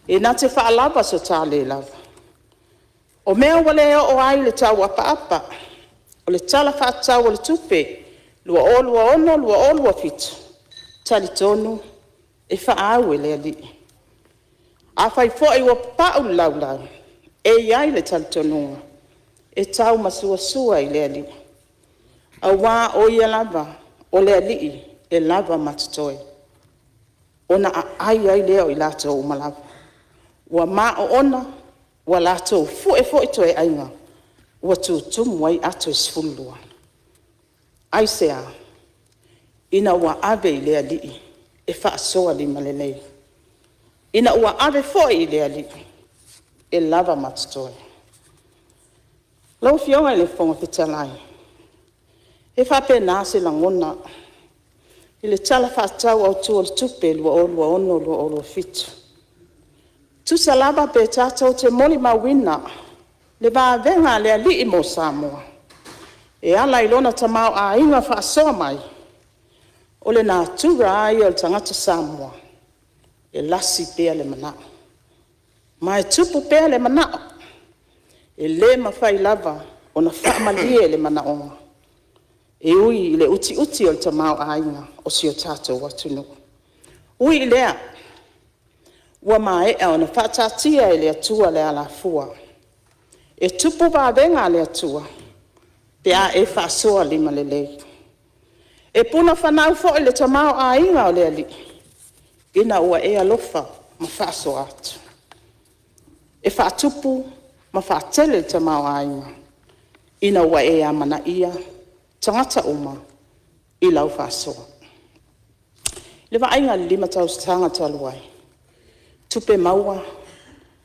E nā te whaalava so tā le lava. O mea wale o ai le tau apa, o le tala whaatau o le tupe, lua ono, lua olua fitu. Tali tonu, e whaau e le alii. A whai fo e wa pau lau lau, e iai le talitonunga, e tau masuasua i le ali. A wā o ia lava, o le ali e lava matatoe. Ona a ai leo i lātou umalava. Ua mā o ona, ua lātou fu e toe ainga, ua tūtumu wai ato isfulua. Ai sea, ina ua ave i le ali, e whaasoa li malelei. Ina ua ave foi i le ali, e lava matatoe. Lau fionga i le fonga fitalai. E whape nāse langona, i le tala whaatau au tua le tupe lua ono lua olo fitu. Tu salaba pe tātou te moli mawina, le vā venga le ali i mo Samoa. E ala i lona tamau a inga whaasoa mai, o le nā tura ai o le tangata Samoa, e lasi pea le manao. Ma e tupu pea le manao, e le mawhai lava, o na whaamalie le manaonga. E ui i le uti o le tamau a inga, o si o tātou watunu. Ui i lea, ua maea o na whaatatia e le atua le ala fua. E tupu vāvenga le atua, pea e whaasoa lima le lei. E puna whanau fo i le tamau a inga o le ali, ina ua e alofa ma whaasoa atu. E whaatupu ma whaatele le tamau a inga, ina ua e amana ia, tangata uma, i lau whaasoa. Le ainga le lima tau stanga taluai, tupe maua,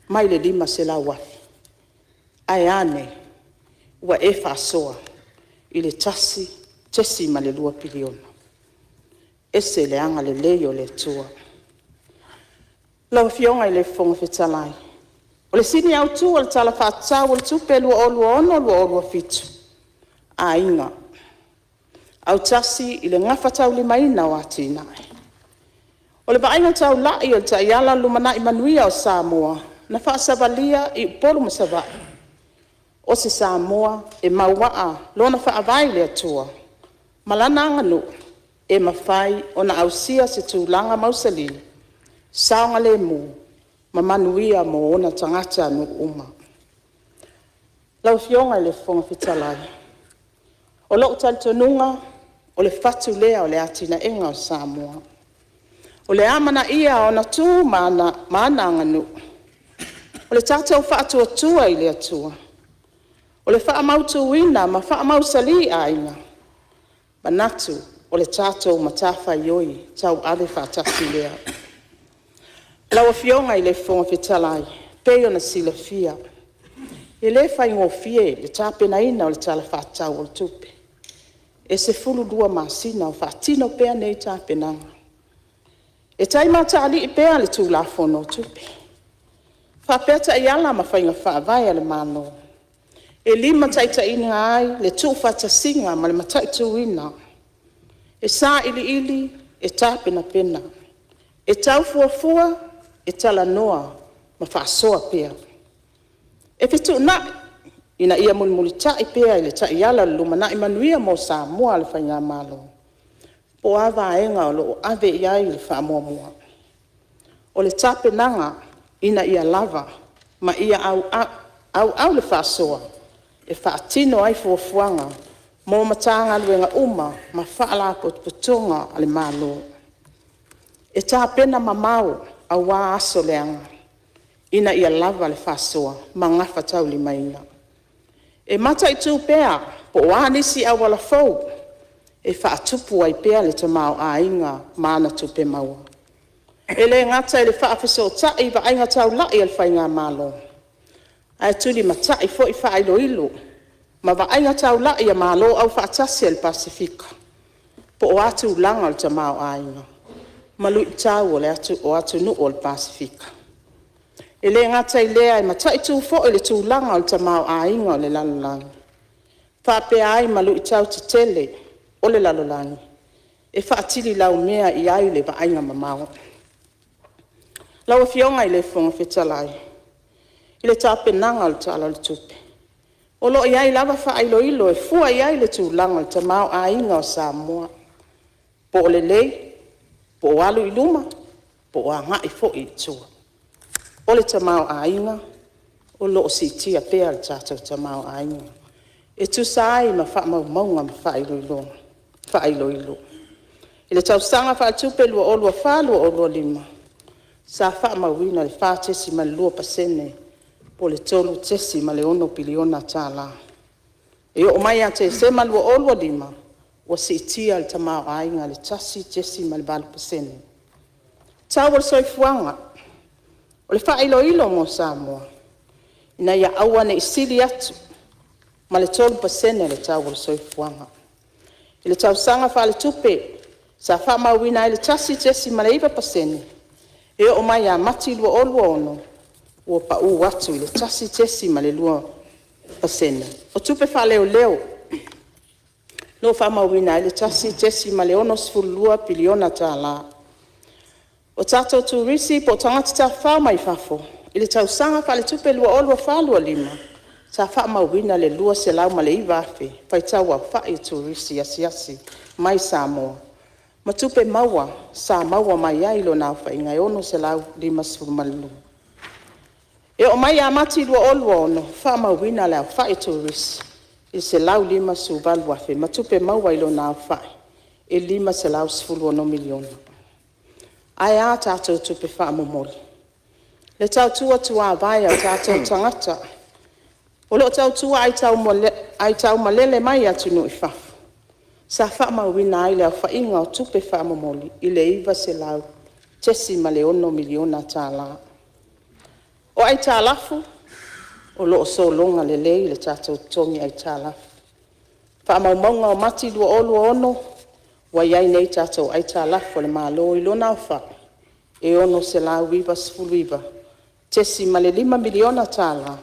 mai le lima se la wafi. Ai ane, ua e whaasoa, i le tesi ma le 2 piliona. Ese le anga le leo le tua. Lau fionga i le fonga fitalai. O le sini au tua le tala whaatau o le tupe lua olua fitu. A inga. Au tasi i le ngafatau li maina o ati nai. O le vainga tau lai o le taiala lumana i manuia o Samoa, na whaasavalia i polu masavai. O se Samoa e mauaa lona whaavai le atua. Malana anganu e mawhai o na ausia se tūlanga mausali. Saonga le mu, ma manuia mo ona tangata anu uma. Lau fionga i le fonga fitalai. O lo utaltonunga, o le fatu lea o le atina enga o Samoa. O le amana ia o na tū maana anganu. O le tātou whaatua tua i le atua. O le whaamautu wina ma whaamausali a inga. Manatu o le tātou matafa ioi tau ale whaatasi lea. Laua fionga i le fonga fitalai, peo na sila fia. E le whaingo fie le tāpena ina o le tala whaatau o le tupe. E se fulu 2 masina o whaatino pea nei tāpenanga. E taimata ali i pea le tūla fono tupe. Whapeta i ala ma whainga whaavai le mano. E 5 taita ina ai le tū whatasinga ma le mataitu ina. E sā ili e tāpena pena. E tau fuafua e tala noa ma whaasoa pea. E fitu na ina ia mulmuli tai pea i le tai ala lumana i manuia mo Samoa le whainga malo. Po ava enga o lo ave iai le whaamua mua. O le tāpenanga ina ia lava ma ia au le whaasoa. E whaatino ai fuafuanga mo matanga luenga uma ma whaala putunga ale malo. E tāpena mamau a wā aso leanga. Ina ia lava le whaasoa ma ngafa tau li maina. E mata i tū pea po wānisi a wala fau. E whaatupu ai pea le tamau a inga maana tupe maua. E le ngata i le whaafiso tai wa ainga tau lai al whainga malo. Ai tuli matai fo i whailo ilo. Ma wa ainga tau lai a malo au whaatasi al Pasifika. Po o atu langa al tamau a inga. Malu i tau o atu nu o al Pasifika. E le ngata i lea i matai tu fo i le tu langa al tamau a inga o le lalolangi. Whapea ai malu i tau te tele o le lalolangi. E whaatili lau mea i ai le wa ainga mamau. Lau fionga i le fonga fitalai. I le tāpenanga le tala le tupe. O lo iai lava whailo ilo e fua iai le tūlanga le tamau a inga o Samoa. Po o le lei, po o alu i luma, po o a ngai fo i tua. O le tamau a inga, o lo si tia pe al tatou tamau ainga. E tu sai ma fa maunga ma fa iloilo. Fa iloilo. Ile tau sanga fa tupe lua o lua fa lua o lua lima. Sa fa mawina le fa tesi ma lua pasene po le tolu tesi ma le ono piliona tala. E o mai ate se ma lua o lua lima wa si tia al tamau ainga le tasi tesi ma le balu pasene. Tau wal soifuanga. O le fa iloilo mo Samoa. Ina ia awane isili atu. Ma le tolu pasene le tau wal soifuanga. Ile tau sanga fa le tupe. Sa fa mawina ile tasi tesi ma le iwa pasene. E o mai a mati lua o lua ono. Ua pa u watu ile tasi tesi ma le lua pasene. O tupe fa leo leo. No fa mawina ile tasi tesi ma le ono sfulua piliona tala. O tato tu risi po tangata ta fa mai fafo. Ile tau sanga fa le tupe lua o lua fa lua lima. Sa fa mawina le lua se lau ma le iwa afe. Pai tawa fa i tu risi asiasi mai Samoa. Matupe maua, sa maua mai ailo na fa inga ono se lau lima sfurmalu. E o mai amati lua o lua ono, fa mawina le fa i tu risi. I se lau lima suvalu afe. Matupe maua ilo na fa. E lima se lau sfulu ono miliona. Ai a tatou tupe fa momoli. Le tau tua tua vai a tatou tangata. O leo tau tua ai tau malele mai atu no ifafu. Sa fa mawina ai le fa inga o tupe fa momoli. Ile iwa se lau tesi ma le ono miliona tala. O ai talafu. O loo so longa le lei le tatou tongi ai talafu. Fa maumaunga o mati lua olu ono. Wa iai nei tatou ai talafu le malo i lona fa. E ono se lau viva sfulu viva. Tesi ma le 5 miliona tala.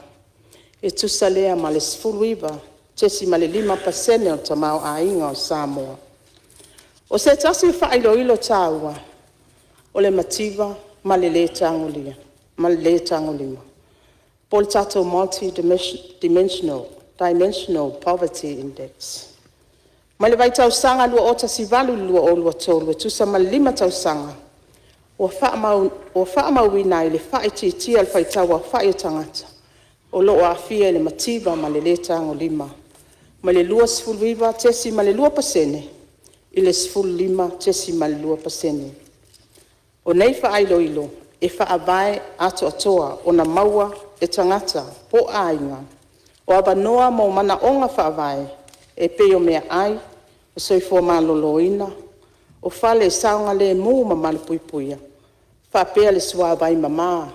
E tusa lea ma le sfulu viva. Tesi ma le 5% o tamau a inga o Samoa. O se tasi fa ilo ilo taua. O le mativa ma le le tangulia. Ma le le tangulima. Pol tatou multi-dimensional poverty index. Ma le vai tau sanga lua o tasi valu lua o lua tolu. E tusa ma le 5 tau sanga. O faa mawina i le faa iti al fai taua faa i tangata. O loo a fia le mativa ma le tango 5. Ma le lua sfulu viva tesi ma le lua pasene. I le sfulu 5 tesi ma le lua pasene. O nei faa ilo ilo. E faa vai ato atoa o na maua e tangata po ainga. O abanoa mo mana onga faa vai. E peo mea ai. O soifua maa loloina. O fale saunga le mu ma male puipuia. Fa pea le sua vai mama.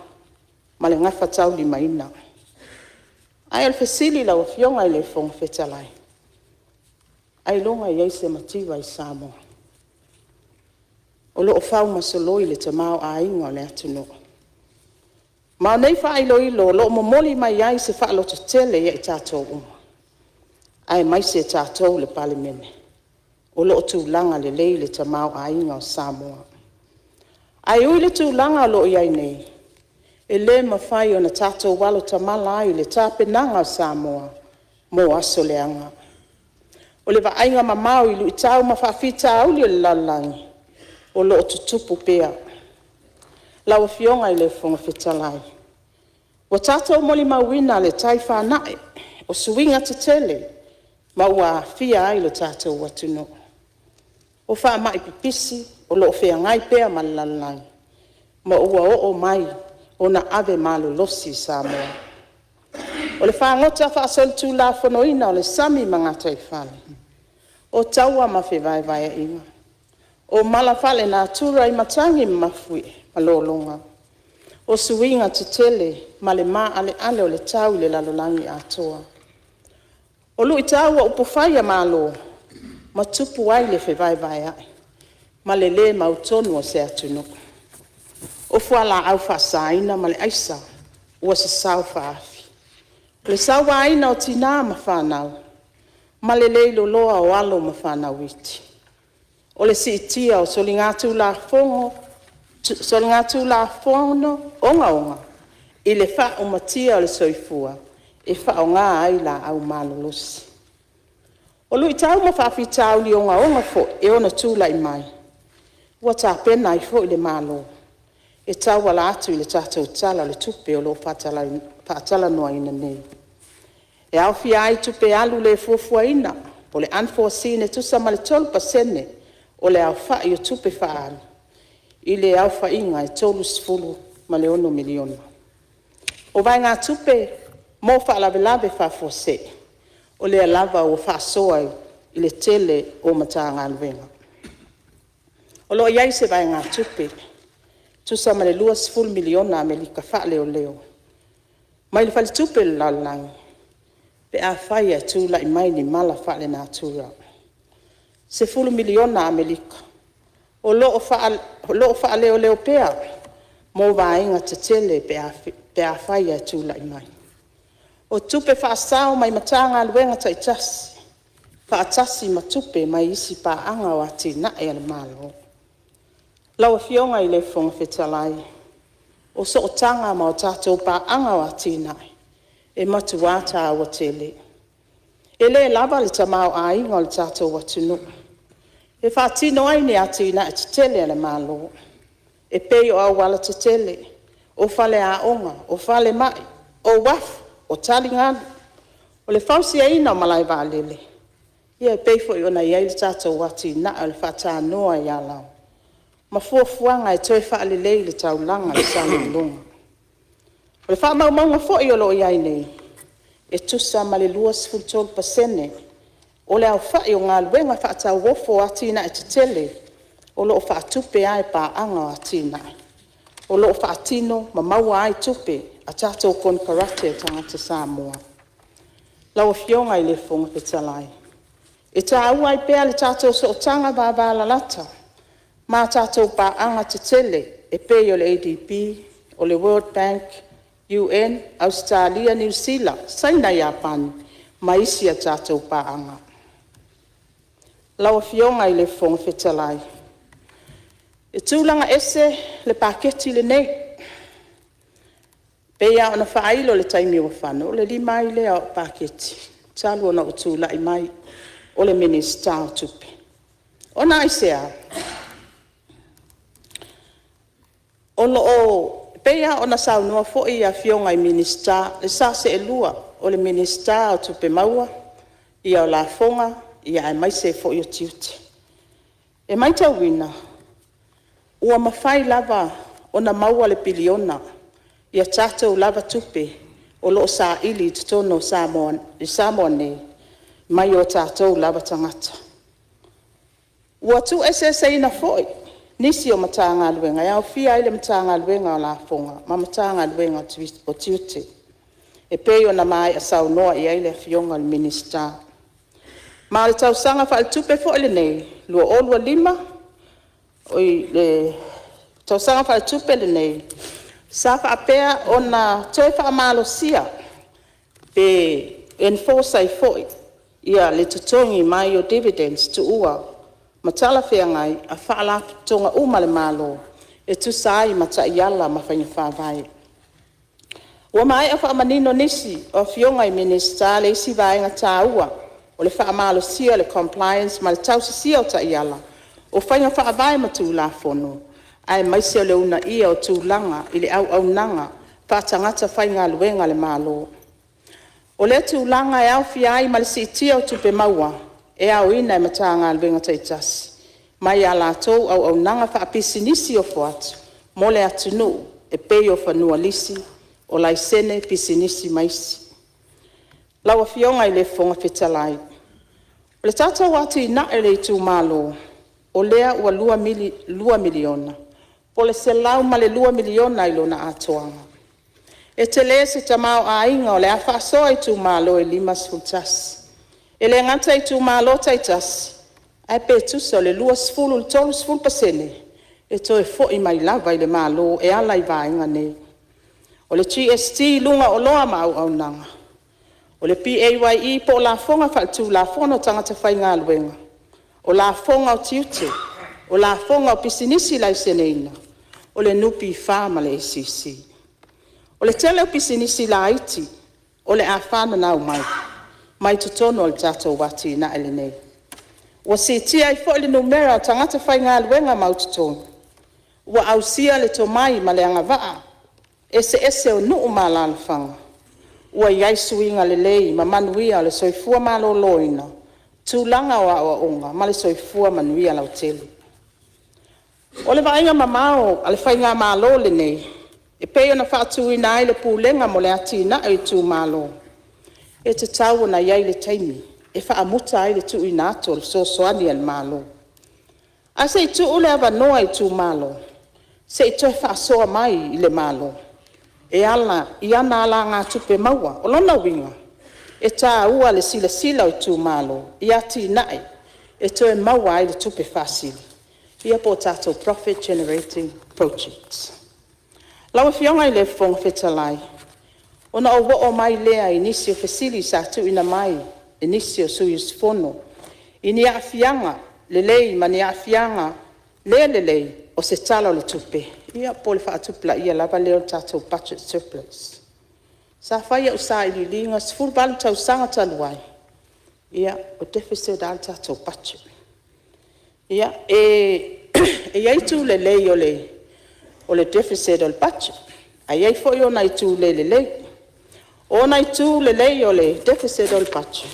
Male ngafa tau 5 ina. Ai al fesili la o fionga ile fong fetalai. Ai longa iai se mativa i Samoa. O lo o fau masoloi le tamau a inga o le atuno. Ma nei fa ilo ilo lo momoli mai iai se fa lo tele ia i tatou uma. Ai mai se tatou le Palemene. O lo tu langa le lei le tamau a inga o Samoa. Ai ui le tu langa lo iai nei. E le mawhai o na tatou walo tamala ai le tāpenanga o Samoa. Mo aso leanga. O le vainga mamau ilu i tau mawhawhita au li o le lalangi. O lo tutupu pea. Lau fionga i le fonga fetalai. Wa tatou moli mawina le tai whanae. O suinga te tele. Ma ua fia ai lo tatou watuno. O wha mai pipisi, o lo fea ngai pea malalangi. Ma ua o mai, o na ave malo losi Samoa. O le wha ngota wha asol tu la fonoina o le sami mangata i whale. O taua ma fe vai vai inga. O mala whale na atura i matangi mafui, malolonga. O suinga te tele, ma le maa ale ale o le tau le lalolangi atoa. O lu i taua upofaya malo, ma tupu ai le fe vai vai ai. Ma le le mautonu o se atunu. O fuala au whasaina ma le aisa, ua se sau whaafi. Le sau aina o tina ma whanau. Ma le leilo loa o alo ma whanau iti. O le si itia o solingatu la fongo, solingatu la fono, onga onga. I le wha o matia o le soifua, e wha o ngā aila au malolosi. O lui tau ma whaafi tau li onga onga fo e ona tūla i mai. Ua tā pena i fo i le malo. E tau wala atu i le tātou tala le tupe o lo paatala noa ina nei. E au fia ai tupe alu le fuafua ina, o le unforeseen e tusa ma le 12% o le au fai o tupe faalu. I le au fainga e tolu sifulu ma le 1 miliona. O vai ngā tupe mo faalavelave faafose, o le alava o faasoa i le tele o matanga alvenga. O lo iai se vai ngā tupe, tusa ma le 2 miliona Amerika faale o leo. Mai le fale tupe le lalangi, pe a fai tu la i mai ni mala faale na tura. 10 miliona Amerika, o lo faale o leo pea, mo vainga te tele pe a fai tu la i mai. O tupe faasao mai matanga alwenga taitasi, faatasi ma tupe mai isi pa anga o ati na e al malo. Lau fionga i le fonga fetalai, o so o tanga ma o tatou pa anga o ati na e matuata o tele. E le lava le tamau a inga o le tatou watunu. E faatino ai ni ati na e tele al malo. E pei o au wala tele, o fale a onga, o fale mai, o wafu, o talinga, o le fausi a ina o malai valele. Ia e pei fo i ona iai le tatou wati na o le fata noa i alau. Ma fuafuanga e toi faalelei le taulanga le salulunga. O le faa maumaunga fo i olo iai nei, e tusa ma le 2% o le au fai o ngā luenga faatau wofo ati na e tele, o lo faa tupe ai pa anga ati na. O lo faa tino ma maua ai tupe, a tatou kon karate tangata Samoa. Lau fionga i le fonga petalai. E ta au ai pea le tatou so o tanga vāvala lata. Ma tatou pa anga te tele e pei o le ADB, o le World Bank, UN, Australia, New Zealand, saina Japan, ma isi a tatou pa anga. Lau fionga i le fonga petalai. E tūlanga ese le paketi le nei. Pea ona whaailo le taimi o whano, o le 5 le au paketi. Talu ona utula i mai, o le minister o tupe. Ona ai sea. Ono o, pea ona saunua fo'i a fionga i minister, le sa se elua, o le minister o tupe maua, ia o la fonga, ia e mai se fo'i o tiuti. E mai tauina, ua mawhai lava ona maua le piliona, ia tātou lava tupe o loo sa ili tutono Samoa nei, mai o tātou lava tangata. Ua tu SSA na foi, nisi o matanga luenga, ia o fia ile matanga luenga o la fonga, ma matanga luenga o tiute. E pei o na mai a saunoa ia ile fionga le minister. Ma le tau sanga fa tupe foi le nei, lua olua 5, oi le tau sanga fa tupe le nei. Sa apea ona toi fa malo sia pe enforce ai foi ia le tutongi mai o dividends tu ua matala fea ngai a faala tonga uma le malo e tu sai mata iala ma fanya fa vai wa mai a fa manino nisi o fionga i minister le si vai nga taua o le fa malo sia le compliance ma le tau sia o ta iala o fanya fa vai matu la fono ai mai se le una ia o tūlanga i le au nanga pa tangata whai ngā luenga le malo. O le tūlanga e au fia ai ma le sitia o tupe maua e au ina e mata ngā luenga taitasi. Mai a la tau au nanga wha pisinisi o fuatu mo le atunu e pei o whanua lisi o laisene pisinisi maisi. Laua fionga i le fonga fetalai. O le tata wati na e le tū malo o lea ua 2 miliona. Po le se lau ma le 2 miliona i lona atoanga. E te le se tamau a inga o le a whaasoa i tu malo e 5 fultasi. E le ngata i tu malo taitasi. Ai pe tusa o le 2% e to e fo i mai lava i le malo e ala i vainga nei. O le GST lunga o loa mau au nanga. O le PAYE po la fonga whaaltu la fono tangata whai ngā luenga. O la fonga o tiute. O la fonga o pisinisi lai seneina. O le nupi whama le ECC. O le tele o pisinisi la iti. O le a whana nau mai. Mai tutono o le tato wati na ele nei. Wa si tia i fo le numera o tangata whai ngā luenga mau tutono. Wa au sia le to mai ma le anga waa. Ese o nuu ma la whanga. ua iai suiga lelei ma manuia o le soifua malōlōina tulaga o aʻoaʻoga ma le soifua manuia lautele. O le vaaiga mamao a le faigā mālō lenei e pei ona faatuuina ai le pulega mo le atinaʻi i tumālō e tatau ona iai le taimi e faamuta ai le tuuina atu o le soasoani a le mālō. A se i tuu le avanoa i tumālō se i toe faasoa mai i le mālō e ala i ana ala ngā tupe maua o lona uiga e tāua le silasila o i tumālō i atinaʻi e toe maua ai le tupe fasili ia po tātou profit generating projects. Lau fionga i le fonga fetalai. Ona o wo o mai lea inisi o fesili sa tu ina mai inisi o sui fono. Ini a fianga le lei mani a fianga le lei o se talo le tupe. Ia po le faatupla ia lava leo tātou budget surplus. Sa whaia usa ili linga sifuru balu tau sanga taluai. Ia o deficit al tātou budget. Ia e iaitu le lei o le deficit o le budget. A iai foi o nai tu le lei. O nai tu le lei o le deficit o le budget.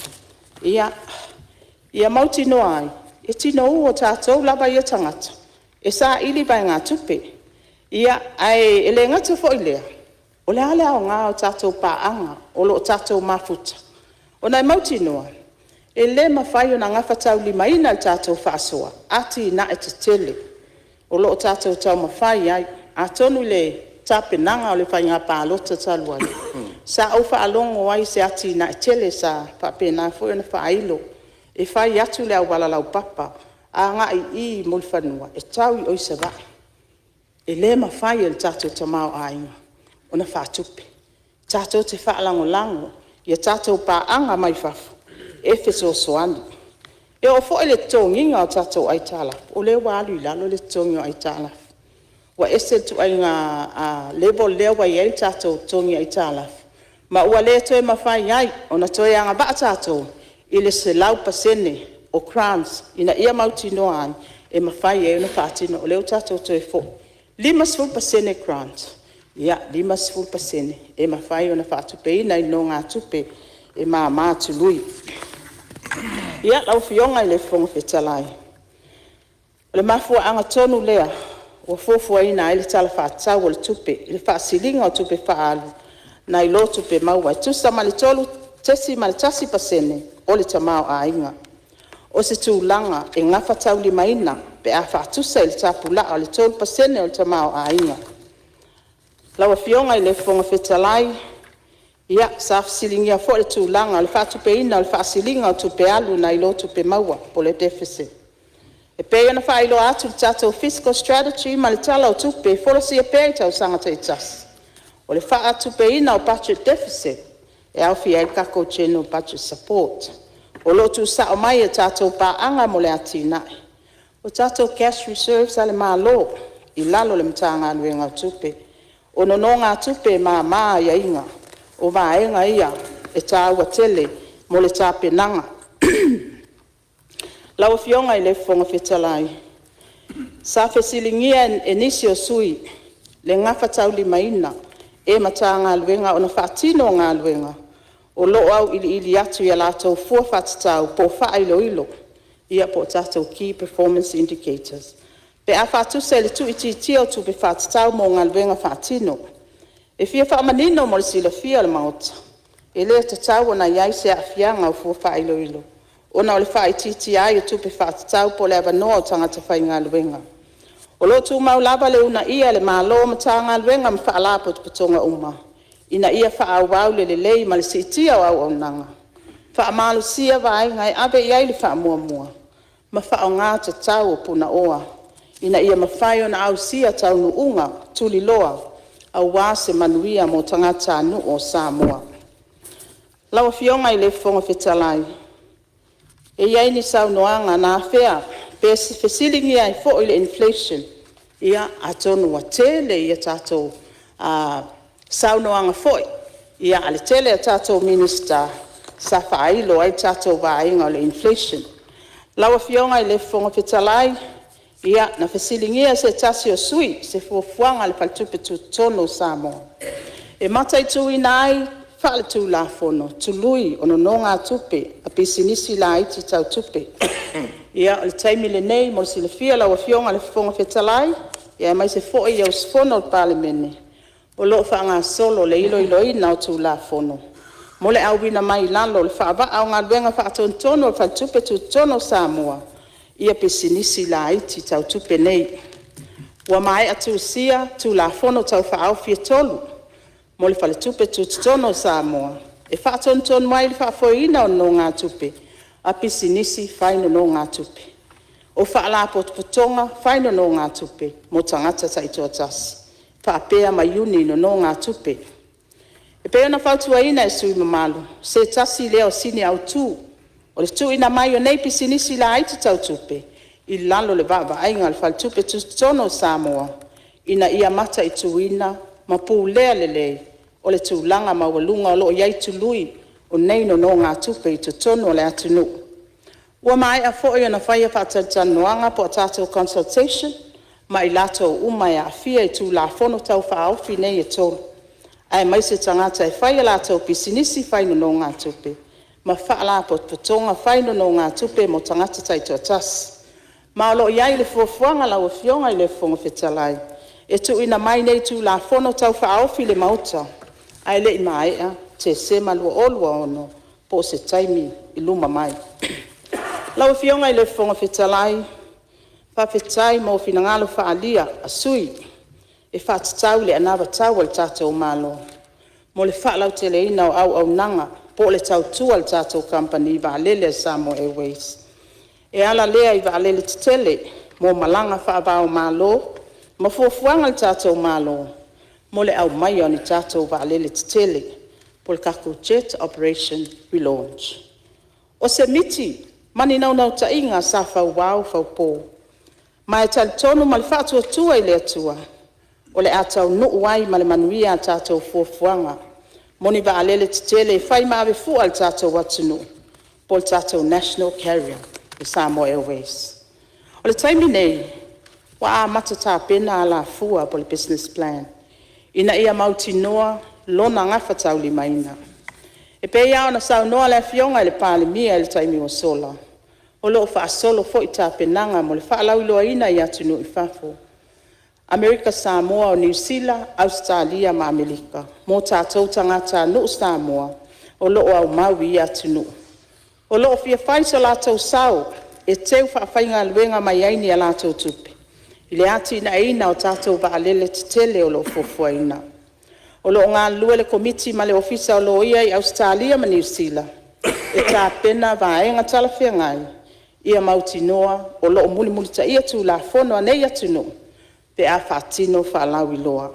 Ia mauti no ai. E tino o tātou lava ia tangata. E sa ili vai ngā tupe. Ia ai ele ngata foi lea. O le ale au ngā o tātou paanga. O lo tātou mafuta. O nai mauti no ai. E le mawhai o na ngawhatau lima ina le tātou whaasoa. Ati na e te tele. O lo tātou tau mawhai ai. A tonu le tāpenanga o le whai ngā pālota taluai. Sa au whaalongo ai se ati na e tele sa whapena fo na whailo. E whai atu le au walalau papa. A ngā i mulwhanua. E tau i oisa vai. E le mawhai o le tātou tamau ainga. O na whātupe. Tātou te whaalango lango. Ia tātou pāanga mai whafu. E feso soani. E o fo ele tonginga o tātou ai tāla. O le walu i lalo le tonginga ai tāla. Wa ese tu ai ngā level lea wa iei tātou tongi ai tāla. Ma ua le toe mawhai ai, o na toe anga ba tātou, i le se lau pasene o crowns, ina ia mauti noa ai, e mawhai e una whātino, o leo tātou toe fo. 5% crowns. Ia, 5%, e mawhai o na whātupe ina i no ngā tupe, e mā tului. Ia, lau fionga i le fonga whetalai. O le mafua anga tonu lea, o fofua ina ele tala whaatau o le tupe, le whaasilinga o tupe whaalu, na i lo tupe maua. Tusa ma le tolu tesi ma le tasi pasene o le tamau a inga. O se tūlanga e ngawhatau lima ina, pe a whaatusa i le tapula o le tolu pasene o le tamau a inga. Lawa fionga i le fonga whetalai, ia sa fasilingia fo le tūlanga, le whaatupe ina o le whaasilinga o tupe alu na i lo tupe maua po le deficit. E pei ana whailo atu le tātou fiscal strategy ma le tala o tupe folosi e pei tau sangata i tasi. O le wha tupe ina o budget deficit e au fia i kako general budget support. O lotu sa o mai e tātou paanga mo le atinai. O tātou cash reserves ale maa lo i lalo le mtanga anuenga o tupe. O nononga tupe maa ia inga. O vaenga ia e tāua tele mo le tāpenanga. Lau fionga i le fonga whetalai. Sa fesilingia e nisi o sui, le ngawhatau lima ina, e mata ngā luenga o na whaatino ngā luenga, o lo au ili atu i a lātou fua whatatau po whailo ilo, ia po tātou key performance indicators. Pe a whatusa le tu iti tio tu pe whatatau mo ngā luenga whaatino. E fia whaamanino mo le sila fia le maota, e lea tatau o na iai se a fianga o fua whailo ilo. Ona o le whaititi ai o tupe whātatau po le avanoa o tangata whai ngā luenga. O lo tu mau lava le una ia le mālo ma tā ngā luenga ma whaalapo tu patonga uma. Ina ia whaawau le lei ma le siitia o au au nanga. Whaamalu sia vai ngai abe iai le whaamua mua. Ma whaao ngā tatau o puna oa. Ina ia mawhai o na au sia tau nu unga tuli loa. Au wāse manuia mo tangata anu o Samoa. Lawa fionga i le fonga whetalai. E iai ni sau noanga nā whea, pe fesilingi ai fo ile inflation, ia atonu wa tele ia tātou sau noanga foi, ia ale tele a tātou minister sa whailo ai tātou wāinga o le inflation. Lawa fionga i le fonga whetalai, ia na fesilingi ai se tasi o sui, se fuafuanga le paltupe tu tono Samoa. E matai tu inai, whaale tū la fono, tului ono no ngā tupe, a pisinisi la iti tau tupe. Ia, le taimi le nei, mo si le fia la wafionga le fonga fetalai, ia mai se fo i au sfono o Palemene. O lo wha ngā solo le ilo ina o tū la fono. Mo le au wina mai lalo, le wha au ngā luenga wha atontono, le wha tupe tu tono Samoa. Ia pisinisi la iti tau tupe nei. Ua mai atu sia, tū la fono tau wha au fia tolu. Mo le wha tupe tu tono Samoa. E wha atontono mai le wha foina o no ngā tupe. A pisinisi whaino no ngā tupe. O wha potonga whaino no ngā tupe. Mo tangata ta ito atasi. Whaapea mai Iuni no ngā tupe. E pea na whautua ina e sui mamalu. Se tasi leo sini au tū. O le tū ina mai o nei pisinisi la aiti tau tupe. I lalo le vava ainga le whal tupe tu tono Samoa. Ina ia mata i tū ina ma pū lea le lei. O le tū langa ma walunga o lo iai tu lui. O nei no ngā tupe i tu tono le atunu. Ua mai a fo i na whaia whaatanoanga po a tātou consultation. Ma i lato umai a fia i tū la fono tau whaofi nei e tolu. Ai mai se tangata e whaia lato pisinisi whaino no ngā tupe. Ma whaala potonga whaino no ngā tupe mo tangata tai to atasi. Ma lo iai le fuafuanga la wafionga i le fonga fetalai. E tu ina mai nei tū la fono tau whaofi le mauta. Ai le i maea te sema lua olua ono po se taimi i luma mai. La wafionga i le fonga fetalai. Whawhetai mo finangalo whaalia a sui. E whaatatau le anawa tau al tātou malo. Mo le Lautele ina o au nanga po le tau tua al tātou company i Vaalele a Samoa Airways. E ala lea i Vaalele titele mo malanga whaabao malo, ma fuafuanga al tātou malo. Mo le au mai o ni tātou Vaalele titele po le kaku jet operation relaunch. O se miti, mani nau ta inga sa whau po. Ma e tali tonu ma le whaatua tua i le atua. O le atau nuu wai ma le manuia a tātou fuafuanga. Moni Vaalele titele e whai maawe fua al tātou watunu. Po le tātou national carrier, the Samoa Airways. O le taimi nei, wa a matata pena ala fua po le business plan. Ina ia mauti noa, lona ngafa tau li maina. E pe iao na sau noa le fionga le Palemene le taimi o sola. O lo fa solo fo ita penanga mo le fa lau loa ina ia tunu i fafo. Amerika, Samoa o New Zealand, Australia ma Amerika. Mo tātou tangata no Samoa o lo au maui ia tunu. O lo fia faisa lātou sau e teu whaaffainga luenga mai aini a lātou tupe. I le ati na ina o tātou Vaalele titele o lo fofua ina. O lo ngā lue le komiti ma le ofisa o lo ia i Australia ma New Zealand. E tā pena vaenga talawhia ngai. Ia mauti noa o lo muli ta ia tu la fono anei atunu. Pe a whaatino whaalau i loa.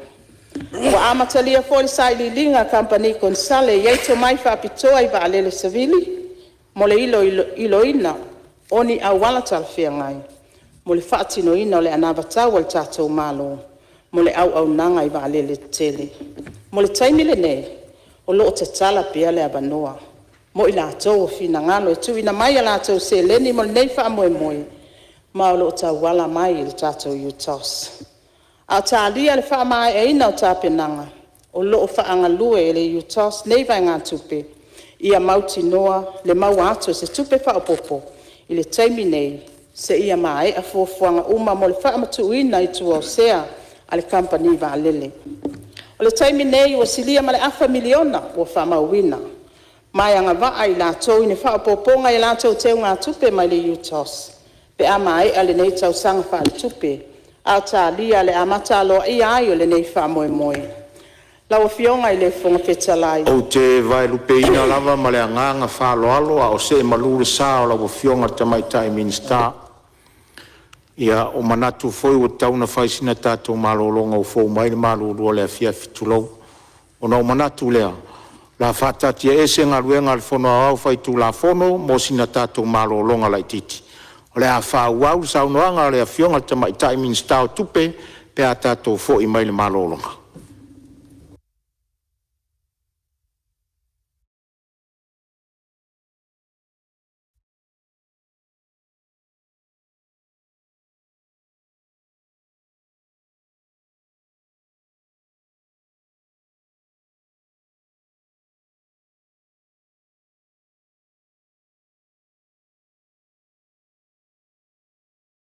Wa amatalia foli saili linga company konsale yeito mai whaapitoa i Vaalele Savili. Mo le ilo ina oni au wala talawhia ngai. Mo le whaatino ina o le anavatau al tātou malo. Mo le au nanga i Vaalele tele. Mo le taimile nei o lo te tala pia le abanoa. Mo i lātou o fina ngano e tu ina mai a lātou se leni mo nei wha moe moe. Ma o lo tau wala mai i le tātou utos. A tā lia le wha mai e ina o tā penanga. O lo o wha anga lue e le utos nei vai ngā tupe. Ia mauti noa le mau ato se tupe wha opopo. I le taimi nei se ia mai a fuafuanga uma mo le wha amatu ina i tu au sea a le company Vaalele. O le taimi nei o silia ma le afa miliona o wha mauina. Mai anga waa i lātou i ne whaapoponga i lātou teo ngā tupe mai le utos. Pe a mai a le nei tau sanga wha le tupe. A tā lia le amata aloa i ai o le nei wha moe moe. Lau fionga i le fonga fetalai. O te vai lupe ina lava ma le anganga wha alo a o se malure sa o lau fionga tamaitai minister. Ia o manatu foi o tauna whaisina tātou malolonga o fōu mai le malolua le afia fitulau. O nau manatu lea. La whatatia ese ngā ruenga le whono au whaitu la whono mo sina tātou malolonga lai titi. O le a whauau saunoanga le a fionga tamaitai minister o tupe pe a tātou fo i mai le malolonga.